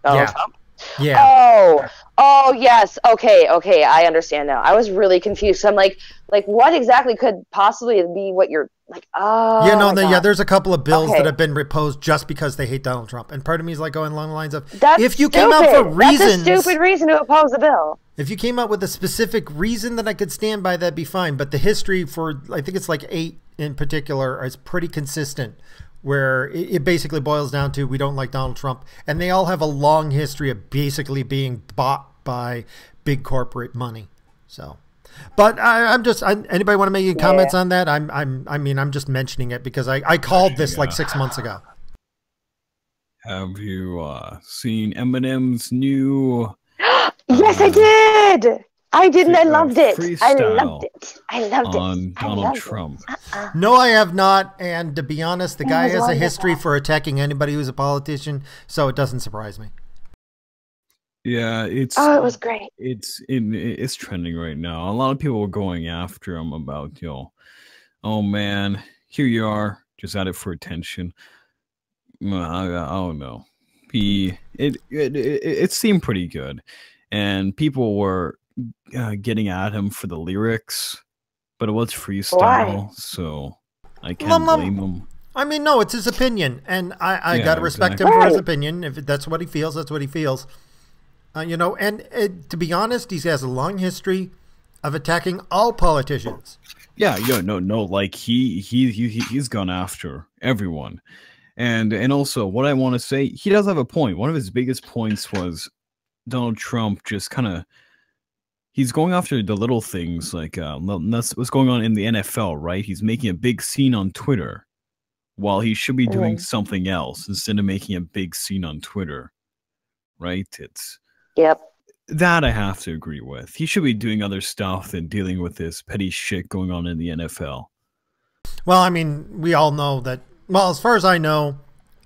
Donald Trump? Yeah. Oh yes, okay, I understand now. I was really confused. So I'm like what exactly could possibly be what you're like? Yeah, Oh no, my yeah, God. there's a couple of bills that Okay, have been proposed just because they hate Donald Trump. And part of me is like going along the lines of, that's if you came out for stupid. That's a reasons, stupid reason to oppose the bill. if you came out with a specific reason that I could stand by, that'd be fine. But the history for, I think it's like 8 in particular, is pretty consistent, where it basically boils down to we don't like Donald Trump. And they all have a long history of basically being bought by big corporate money. So, but I'm just, anybody want to make any comments on that? I'm just mentioning it because I called this like 6 months ago. Have you seen Eminem's new Yes, I did. I did, and I loved it. I freestyle loved it. I loved on it. I Donald loved Trump? It. No, I have not. And to be honest, the guy was has a wonderful. history for attacking anybody who's a politician, so it doesn't surprise me. Yeah, it's Oh, it was great. it's trending right now. A lot of people are going after him about, oh man, here you are, just at it for attention. I don't know. It seemed pretty good, and people were getting at him for the lyrics, but it was freestyle, so I can't blame him. I mean, no, it's his opinion, and I Yeah, got to respect exactly. him for his opinion. If that's what he feels, that's what he feels. And to be honest, he has a long history of attacking all politicians. Yeah, no, like he's gone after everyone, and also what I want to say, he does have a point. One of his biggest points was Donald Trump just kind of, he's going after the little things, like that's what's going on in the NFL, right? He's making a big scene on Twitter while he should be doing something else instead of making a big scene on Twitter, right? Yep. That I have to agree with. He should be doing other stuff than dealing with this petty shit going on in the NFL. Well, I mean, we all know that. Well, as far as I know,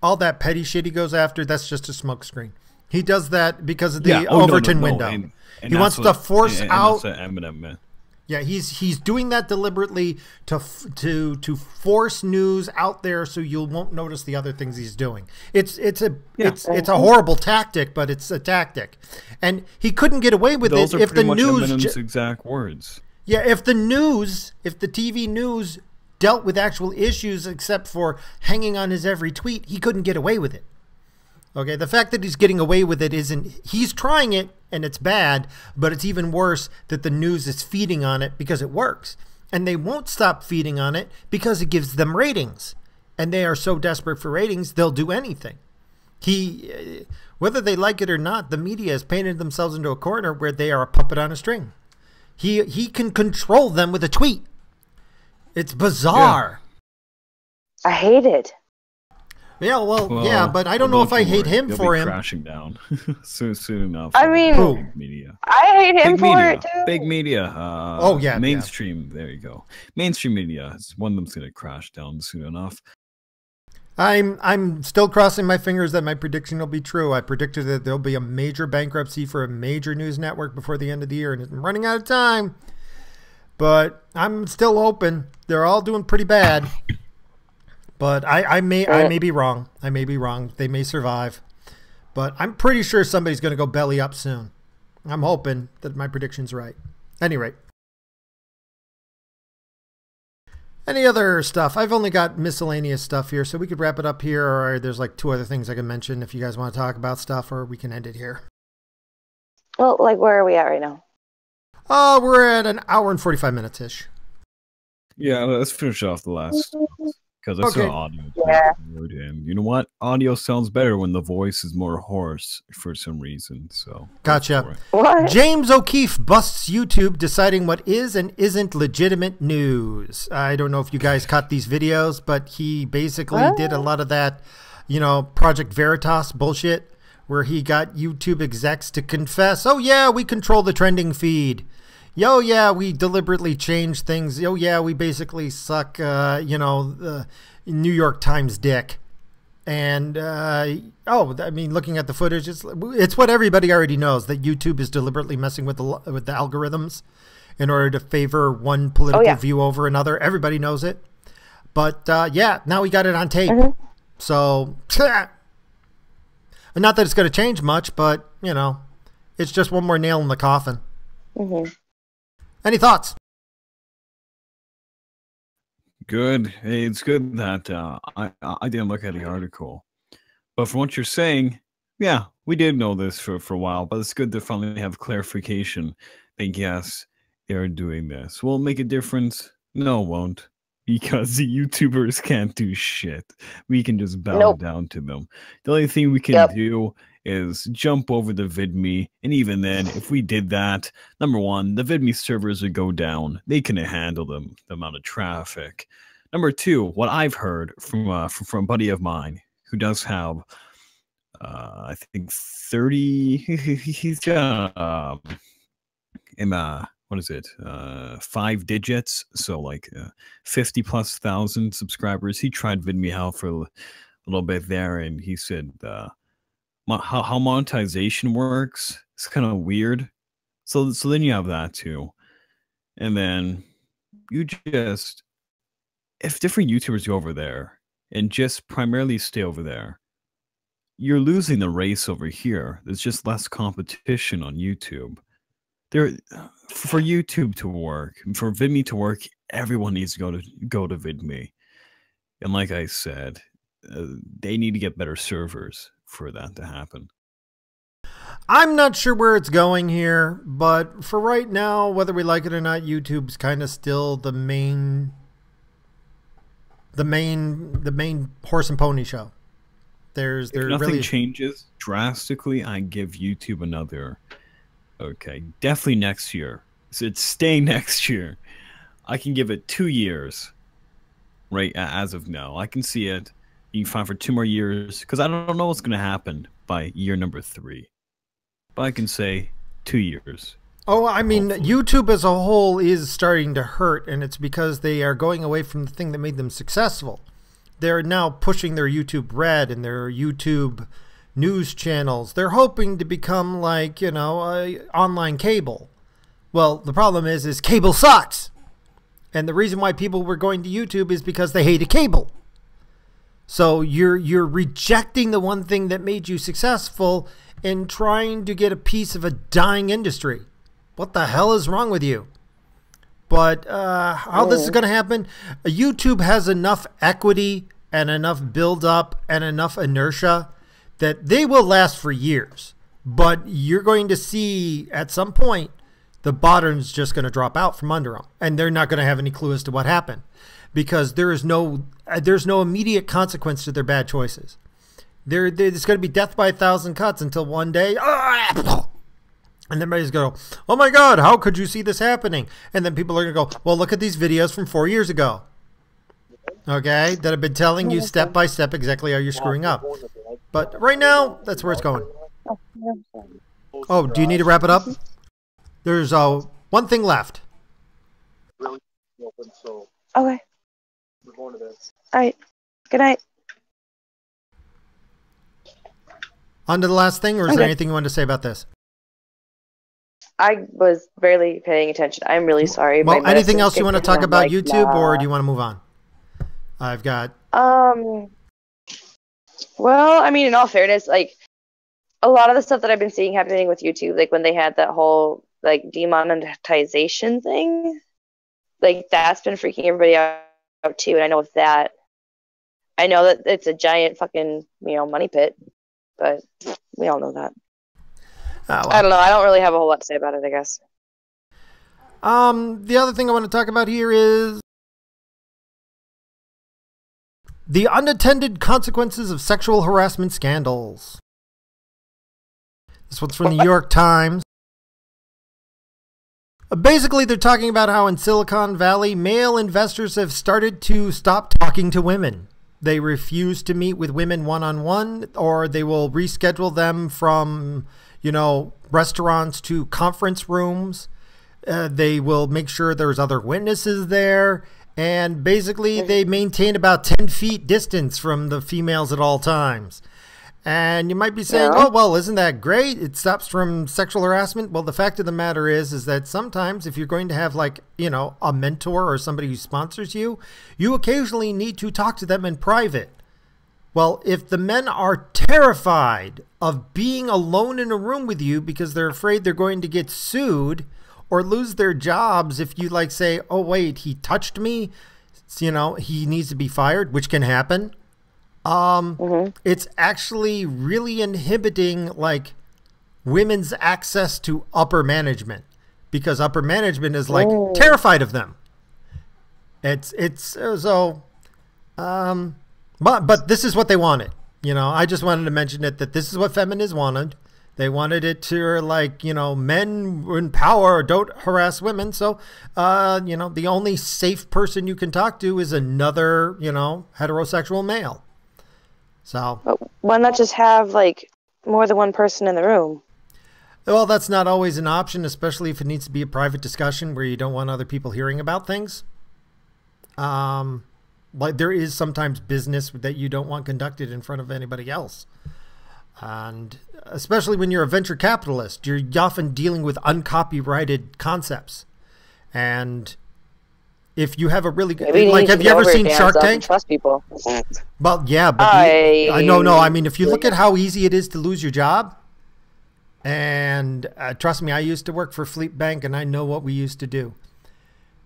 all that petty shit he goes after, that's just a smokescreen. He does that because of the Overton window. And he wants to force out. Eminem, man. Yeah, he's doing that deliberately to force news out there so you won't notice the other things he's doing. It's a horrible tactic, but it's a tactic, and he couldn't get away with Those it are if the pretty much news. Eminem's exact words. Yeah, if the TV news dealt with actual issues except for hanging on his every tweet, he couldn't get away with it. Okay, the fact that he's getting away with it he's trying it and it's bad, but it's even worse that the news is feeding on it because it works. And they won't stop feeding on it because it gives them ratings. And they are so desperate for ratings, they'll do anything. Whether they like it or not, the media has painted themselves into a corner where they are a puppet on a string. He can control them with a tweet. It's bizarre. I hate it. Yeah, well, but I don't know if I hate him for him. Crashing down soon enough. I mean, Big media. I hate him Big for media. it too. Big media. Mainstream. There you go. Mainstream media. One of them's gonna crash down soon enough. I'm still crossing my fingers that my prediction will be true. I predicted that there'll be a major bankruptcy for a major news network before the end of the year, and I'm running out of time. But I'm still open. They're all doing pretty bad. But I may be wrong. I may be wrong. They may survive. But I'm pretty sure somebody's going to go belly up soon. I'm hoping that my prediction's right. Any rate. Any other stuff? I've only got miscellaneous stuff here, so we could wrap it up here, or there's like 2 other things I can mention if you guys want to talk about stuff, or we can end it here. Well, like, where are we at right now? We're at an hour and 45 minutes-ish. Yeah, let's finish off the last, because I saw audio. Yeah. And you know what? Audio sounds better when the voice is more hoarse for some reason. So gotcha. What? James O'Keefe busts YouTube deciding what is and isn't legitimate news. I don't know if you guys caught these videos, but he basically did a lot of that, Project Veritas bullshit, where he got YouTube execs to confess, oh yeah, we control the trending feed. Yo, yeah, we deliberately change things. Yo, yeah, we basically suck, the New York Times dick. And, looking at the footage, it's what everybody already knows, that YouTube is deliberately messing with the algorithms in order to favor one political view over another. Everybody knows it. But, now we got it on tape. So, not that it's going to change much, but, It's just one more nail in the coffin. Mm-hmm. Any thoughts? Good. Hey, it's good that I didn't look at the article, but from what you're saying, yeah, we did know this for a while. But it's good to finally have clarification. And yes, they're doing this. Will it make a difference? No, it won't. Because the YouTubers can't do shit. We can just bow down to them. The only thing we can do is jump over the VidMe. And even then, if we did that, number one, the VidMe servers would go down. They couldn't handle the amount of traffic. Number two, what I've heard from a buddy of mine who does have, I think 30, he's got, what is it? 5 digits. So like 50,000+ subscribers. He tried VidMe out for a little bit there, and he said how monetization works. It's kind of weird. So then you have that too, and then you just, if different YouTubers go over there and just primarily stay over there, you're losing the race over here. There's just less competition on YouTube. For YouTube to work, for VidMe to work, everyone needs to go to VidMe. And like I said, they need to get better servers for that to happen. I'm not sure where it's going here, but for right now, whether we like it or not, YouTube's kind of still the main horse and pony show. If nothing really changes drastically, I give YouTube another. Okay, definitely next year. So it's staying next year. I can give it 2 years, right, as of now. I can see it. You can find for 2 more years, because I don't know what's going to happen by year number 3. But I can say 2 years. Oh, I mean, hopefully. YouTube as a whole is starting to hurt, and it's because they are going away from the thing that made them successful. They're now pushing their YouTube Red and their YouTube news channels. They're hoping to become like, online cable. Well, the problem is cable sucks. And the reason why people were going to YouTube is because they hated cable. So you're rejecting the one thing that made you successful and trying to get a piece of a dying industry. What the hell is wrong with you? But how this is going to happen, YouTube has enough equity and enough build-up and enough inertia that they will last for years. But you're going to see at some point the bottom's just going to drop out from under them, and they're not going to have any clue as to what happened, because there's no immediate consequence to their bad choices. There's going to be death by 1,000 cuts until one day, and everybody's going to go, oh my God, how could you see this happening? And then people are going to go, well, look at these videos from 4 years ago, okay, that have been telling you step by step exactly how you're screwing up. But right now, that's where it's going. Oh, do you need to wrap it up? There's one thing left. Okay. All right. Good night. On to the last thing, or is there anything you want to say about this? I was barely paying attention. I'm really sorry. Well, anything else you want to talk about YouTube, or do you want to move on? I've got... Well, I mean, in all fairness, like, a lot of the stuff that I've been seeing happening with YouTube, like when they had that whole, like, demonetization thing, like, that's been freaking everybody out too, and I know that it's a giant fucking, money pit, but we all know that. Oh, well. I don't know. I don't really have a whole lot to say about it, I guess. The other thing I want to talk about here is the unintended consequences of sexual harassment scandals. This one's from the New York Times. Basically, they're talking about how in Silicon Valley, male investors have started to stop talking to women. They refuse to meet with women one-on-one, or they will reschedule them from, restaurants to conference rooms. They will make sure there's other witnesses there. And basically, they maintain about 10 feet distance from the females at all times. And you might be saying, oh, well, isn't that great? It stops from sexual harassment. Well, the fact of the matter is that sometimes if you're going to have, like, a mentor or somebody who sponsors you, you occasionally need to talk to them in private. Well, if the men are terrified of being alone in a room with you because they're afraid they're going to get sued or lose their jobs if you like say, oh, wait, he touched me, you know, he needs to be fired, which can happen. It's actually really inhibiting like women's access to upper management because upper management is like terrified of them. But this is what they wanted. You know, I just wanted to mention it, that this is what feminists wanted. They wanted it to like, you know, men in power don't harass women. So, you know, the only safe person you can talk to is another, you know, heterosexual male. So why not just have like more than one person in the room? Well, that's not always an option, especially if it needs to be a private discussion where you don't want other people hearing about things. Like there is sometimes business that you don't want conducted in front of anybody else. And especially when you're a venture capitalist, you're often dealing with uncopyrighted concepts. And if you have a really good, like, have you ever seen Shark Tank? Trust people. Well, yeah, but no. I mean, if you look at how easy it is to lose your job, and trust me, I used to work for Fleet Bank, and I know what we used to do.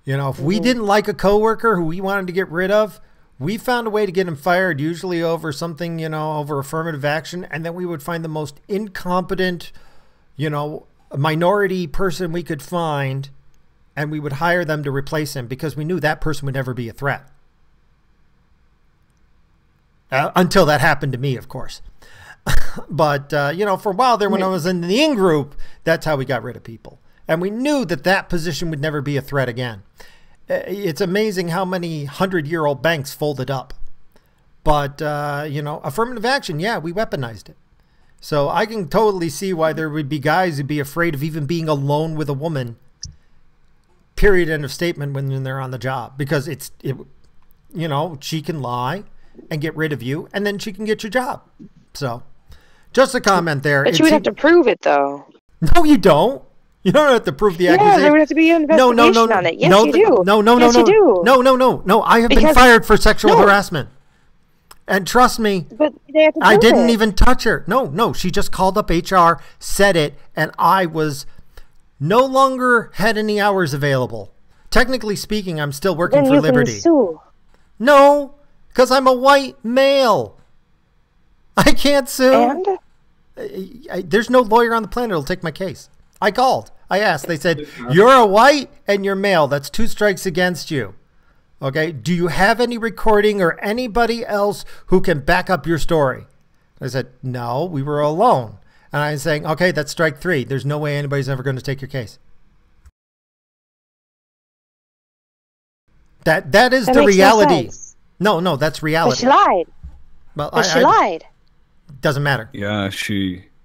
You know, if we didn't like a coworker who we wanted to get rid of, we found a way to get him fired, usually over something, you know, over affirmative action, and then we would find the most incompetent, you know, minority person we could find, and we would hire them to replace him because we knew that person would never be a threat. Until that happened to me, of course. But, you know, for a while there when I was in the in-group, that's how we got rid of people. And we knew that that position would never be a threat again. It's amazing how many 100-year-old banks folded up. But, you know, affirmative action, yeah, we weaponized it. So I can totally see why there would be guys who'd be afraid of even being alone with a woman, period, end of statement, when they're on the job. Because you know, she can lie and get rid of you, and then she can get your job. So, just a comment there. But you would have to prove it, though. No, you don't. You don't have to prove the accusation. Yeah, there would have to be an investigation on it. Yes, you do. Yes, you do. No, I have been fired for sexual harassment. And trust me, but they have to I didn't even touch her. No, she just called up HR, said it, and I was no longer had any hours available. Technically speaking, I'm still working for Liberty. Can sue. No, because I'm a white male. I can't sue. And? There's no lawyer on the planet who'll take my case. I called. I asked. They said, you're a white and you're male. That's 2 strikes against you. Okay. Do you have any recording or anybody else who can back up your story? I said, no, we were alone. And I was saying, okay, that's strike 3. There's no way anybody's ever going to take your case. That is the reality. No, that's reality. But she lied. Well, but she lied. Doesn't matter. Yeah,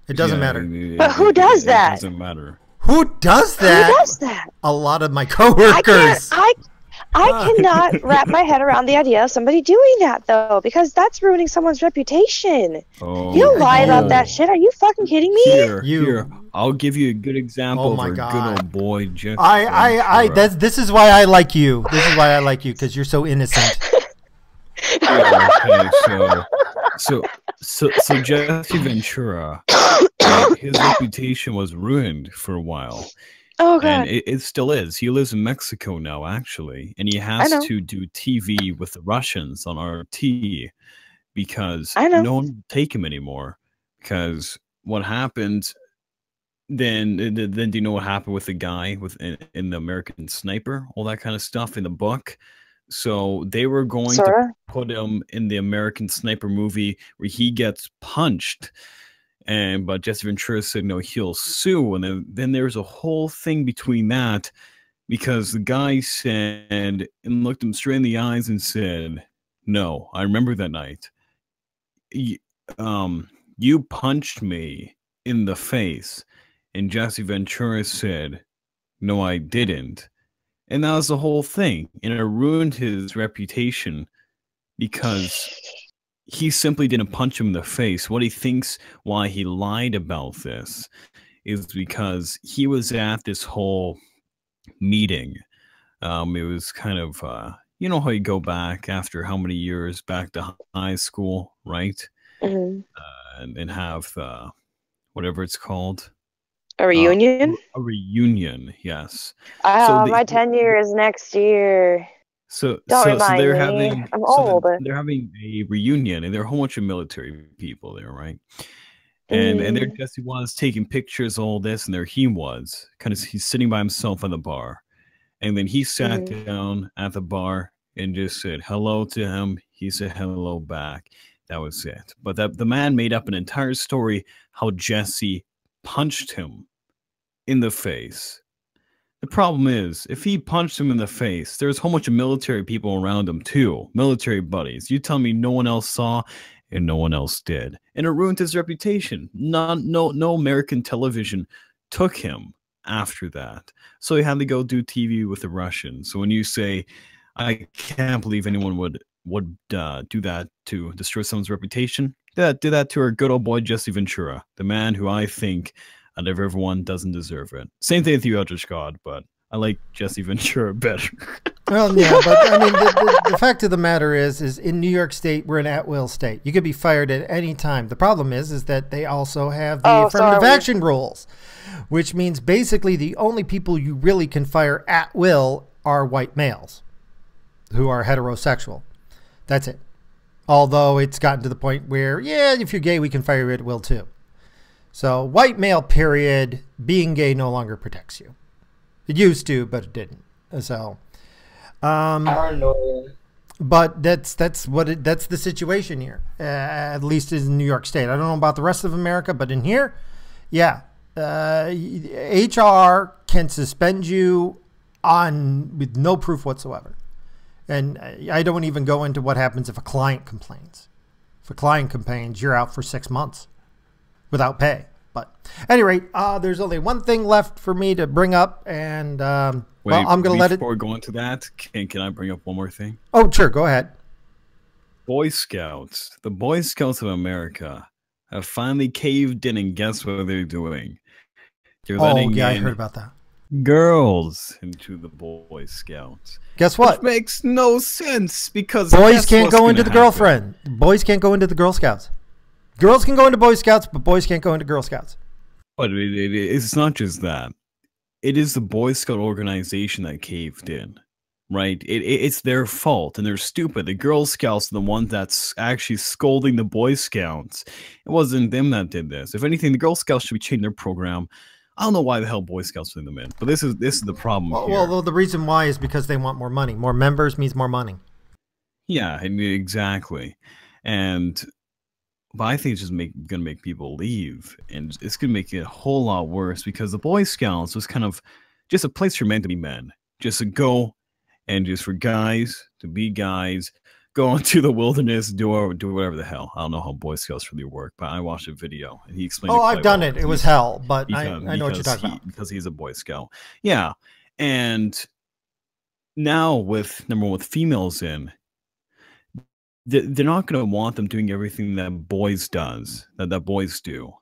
It doesn't matter. But who does that? It doesn't matter. Who does that? Who does that? A lot of my coworkers. I cannot wrap my head around the idea of somebody doing that, though, because that's ruining someone's reputation. Oh, you don't lie about that shit. Are you fucking kidding me? Here. I'll give you a good example of a good old boy, Jeff. This is why I like you. This is why I like you, because you're so innocent. Yeah, okay, so Jesse Ventura, his reputation was ruined for a while. Oh, God. And it still is. He lives in Mexico now, actually, and he has to do TV with the Russians on RT because no one will take him anymore. Because what happened then do you know what happened with the guy in the American Sniper, all that kind of stuff in the book? So they were going to put him in the American Sniper movie where he gets punched. But Jesse Ventura said, no, he'll sue. And then there's a whole thing between that because the guy said and looked him straight in the eyes and said, no, I remember that night. You punched me in the face. And Jesse Ventura said, no, I didn't. And that was the whole thing. And it ruined his reputation because he simply didn't punch him in the face. What he thinks why he lied about this is because he was at this whole meeting. It was kind of, you know how you go back after how many years back to high school, right? Hmm. And have whatever it's called, A uh, reunion? a reunion. Yes. So Oh, my 10 year is next year. Don't so remind they're me. having I'm old. they're having a reunion, and there are a whole bunch of military people there, right? And there Mm, Jesse was taking pictures, all this, and there he was, kind of he's sitting by himself at the bar, and then he sat mm, down at the bar and just said hello to him. He said hello back. That was it. But that the man made up an entire story how Jesse punched him in the face. The problem is, if he punched him in the face, there's a whole bunch of military people around him too, military buddies. You tell me no one else saw, and no one else did, and it ruined his reputation. No American television took him after that, so he had to go do TV with the Russians. So when you say, "I can't believe anyone would do that to destroy someone's reputation," did that to our good old boy Jesse Ventura, the man who I think out of everyone doesn't deserve it. Same thing with you, Eldritch God, but I like Jesse Ventura better. Well, yeah, but I mean, the fact of the matter is in New York State, we're an at-will state. You could be fired at any time. The problem is that they also have the affirmative action rules, which means basically the only people you really can fire at will are white males who are heterosexual. That's it. Although it's gotten to the point where, yeah, if you're gay, we can fire you at will too. So white male, period, being gay no longer protects you. It used to, but it didn't. So, Paranoia. but that's the situation here, at least in New York State. I don't know about the rest of America, but in here, yeah, HR can suspend you with no proof whatsoever. And I don't even go into what happens if a client complains. If a client complains, you're out for 6 months without pay. But at any rate, there's only one thing left for me to bring up, and well, I'm going to let it. Before going to that, can I bring up one more thing? Oh, sure, go ahead. Boy Scouts, the Boy Scouts of America, have finally caved in, and guess what they're doing? They're letting yeah, I in heard about that. girls into the Boy Scouts. Guess what? Which makes no sense because Boys can't go into the girlfriend. Boys can't go into the Girl Scouts. Girls can go into Boy Scouts, but boys can't go into Girl Scouts. But it's not just that. It is the Boy Scout organization that caved in, right? It's their fault, and they're stupid. The Girl Scouts are the ones that's actually scolding the Boy Scouts. It wasn't them that did this. If anything, the Girl Scouts should be changing their program. I don't know why the hell Boy Scouts bring them in, but this is the problem here. Well, the reason why is because they want more money. More members means more money. Yeah, exactly. But I think it's just going to make people leave, and it's going to make it a whole lot worse because the Boy Scouts was kind of just a place for men to be men, just to go and just for guys to be guys, go into the wilderness, do whatever the hell. I don't know how Boy Scouts really work, but I watched a video and he explained. Oh, I've done it. It was hell, but I know what you're talking about. Because he's a Boy Scout. Yeah, and now with females in, they're not going to want them doing everything that boys do.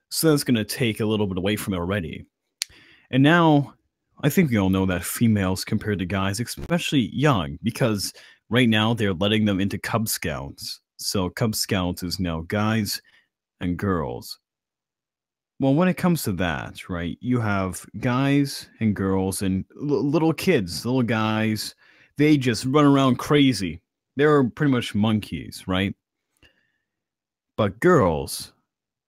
So that's going to take a little bit away from it already. And now I think we all know that females compared to guys, especially young, because right now they're letting them into Cub Scouts. So Cub Scouts is now guys and girls. Well, when it comes to that, right, you have guys and girls and little kids, little guys, they just run around crazy. They're pretty much monkeys, right? But girls,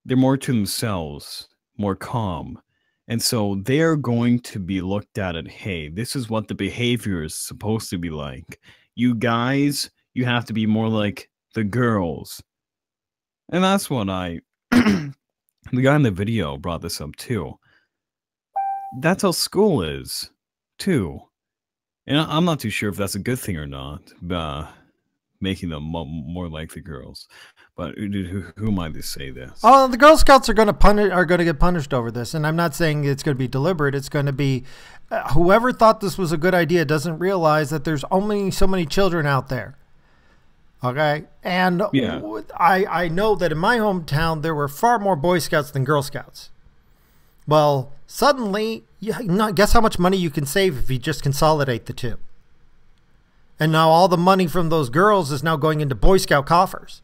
they're more to themselves, more calm. And so they're going to be looked at and, hey, this is what the behavior is supposed to be like. You guys, you have to be more like the girls. And that's what the guy in the video brought this up too. That's how school is, too. And I'm not too sure if that's a good thing or not. Making them more like the girls, but who am I to say this? Oh, the Girl Scouts are going to get punished over this, and I'm not saying it's going to be deliberate. It's going to be whoever thought this was a good idea doesn't realize that there's only so many children out there. Okay, and yeah. I know that in my hometown there were far more Boy Scouts than Girl Scouts. Well, suddenly, guess how much money you can save if you just consolidate the two. And now all the money from those girls is now going into Boy Scout coffers.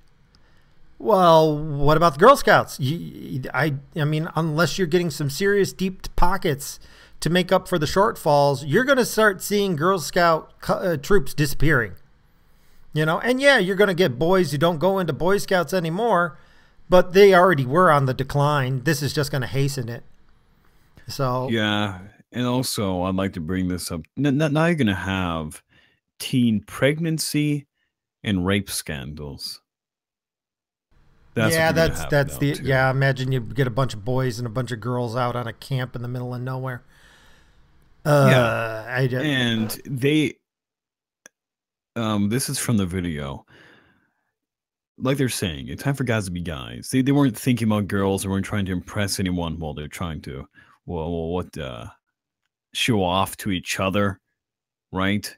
Well, what about the Girl Scouts? I mean, unless you're getting some serious deep pockets to make up for the shortfalls, you're going to start seeing Girl Scout troops disappearing. You know, and yeah, you're going to get boys who don't go into Boy Scouts anymore, but they already were on the decline. This is just going to hasten it. So yeah, and also I'd like to bring this up. Now you're going to have teen pregnancy and rape scandals. Yeah, that's the too. Yeah. Imagine you get a bunch of boys and a bunch of girls out on a camp in the middle of nowhere. And they, this is from the video. Like they're saying, it's time for guys to be guys. They weren't thinking about girls. They weren't trying to impress anyone while they're trying to, show off to each other, right?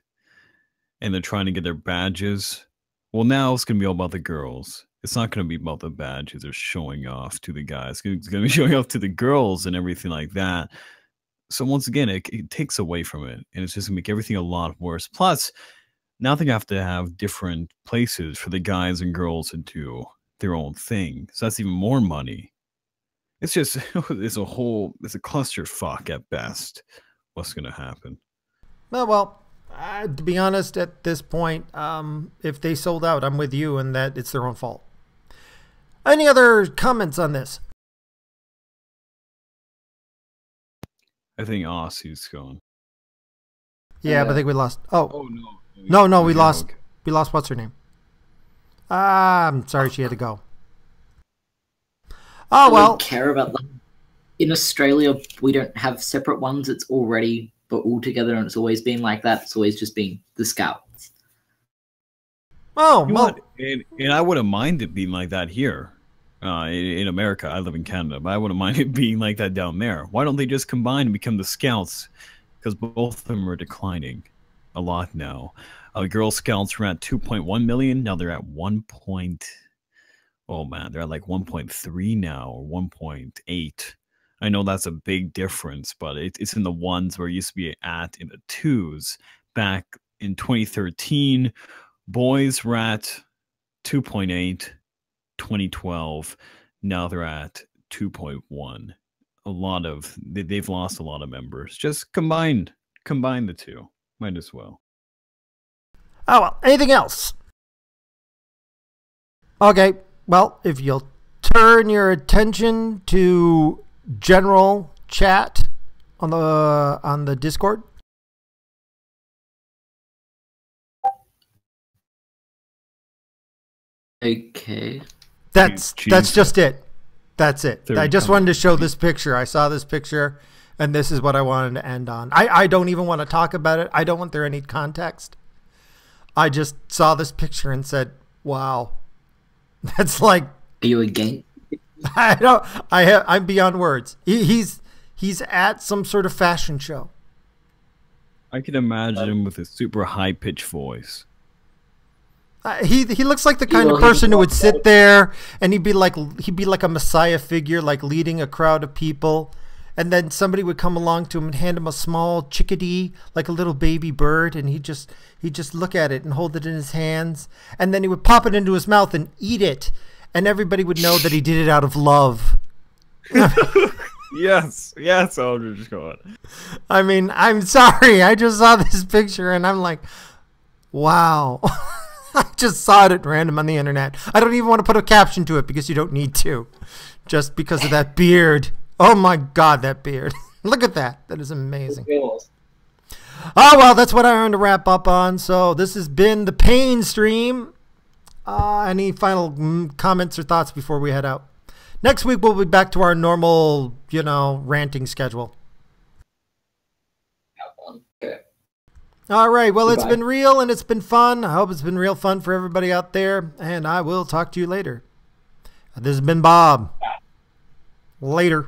And they're trying to get their badges. Well, now it's gonna be all about the girls. It's not going to be about the badges or showing off to the guys. It's going to be showing off to the girls and everything like that. So once again, it takes away from it. And it's just going to make everything a lot worse. Plus, now they have to have different places for the guys and girls to do their own thing. So that's even more money. It's just, it's a clusterfuck at best. What's going to happen? Well, to be honest, at this point, if they sold out, I'm with you in that it's their own fault. Any other comments on this? I think Aussie's going. Yeah, but I think we lost. Oh no. No, we lost. Okay. We lost. What's her name? I'm sorry, she had to go. Oh well. I don't care about that. In Australia, we don't have separate ones. It's already all together, and it's always been like that. It's always just been the Scouts. Oh, well, and I wouldn't mind it being like that here in America. I live in Canada, but I wouldn't mind it being like that down there. Why don't they just combine and become the Scouts? Because both of them are declining a lot now. Girl Scouts were at 2.1 million. Now they're at 1. Oh man, they're at like 1.3 now, or 1.8. I know that's a big difference, but it's in the ones where it used to be at in the 2s back in 2013. Boys were at 2.8, 2012. Now they're at 2.1. They've lost a lot of members. Just combine the two. Might as well. Oh, well, anything else? Okay, well, if you'll turn your attention to general chat on the Discord. Okay. That's just it. That's it. I just wanted to show this picture. I saw this picture, and this is what I wanted to end on. I don't even want to talk about it. I don't want there any context. I just saw this picture and said, "Wow, that's like." Are you again? I don't. I'm beyond words. He's at some sort of fashion show. I can imagine him with a super high pitched voice. He looks like the kind of person who would sit there and he'd be like a messiah figure, like leading a crowd of people, and then somebody would come along to him and hand him a small chickadee, like a little baby bird, and he'd just look at it and hold it in his hands, and then he would pop it into his mouth and eat it, and everybody would know that he did it out of love. Yes, Eldritch, go on. I mean, I'm sorry, I just saw this picture and I'm like, wow. I just saw it at random on the internet. I don't even want to put a caption to it because you don't need to. Just because of that beard. Oh my God, that beard. Look at that. That is amazing. Oh, well, that's what I wanted to wrap up on. So this has been the Pain Stream. Any final comments or thoughts before we head out? Next week, we'll be back to our normal, ranting schedule. Okay. All right. Well, It's been real and it's been fun. I hope it's been real fun for everybody out there. And I will talk to you later. This has been Bob. Later.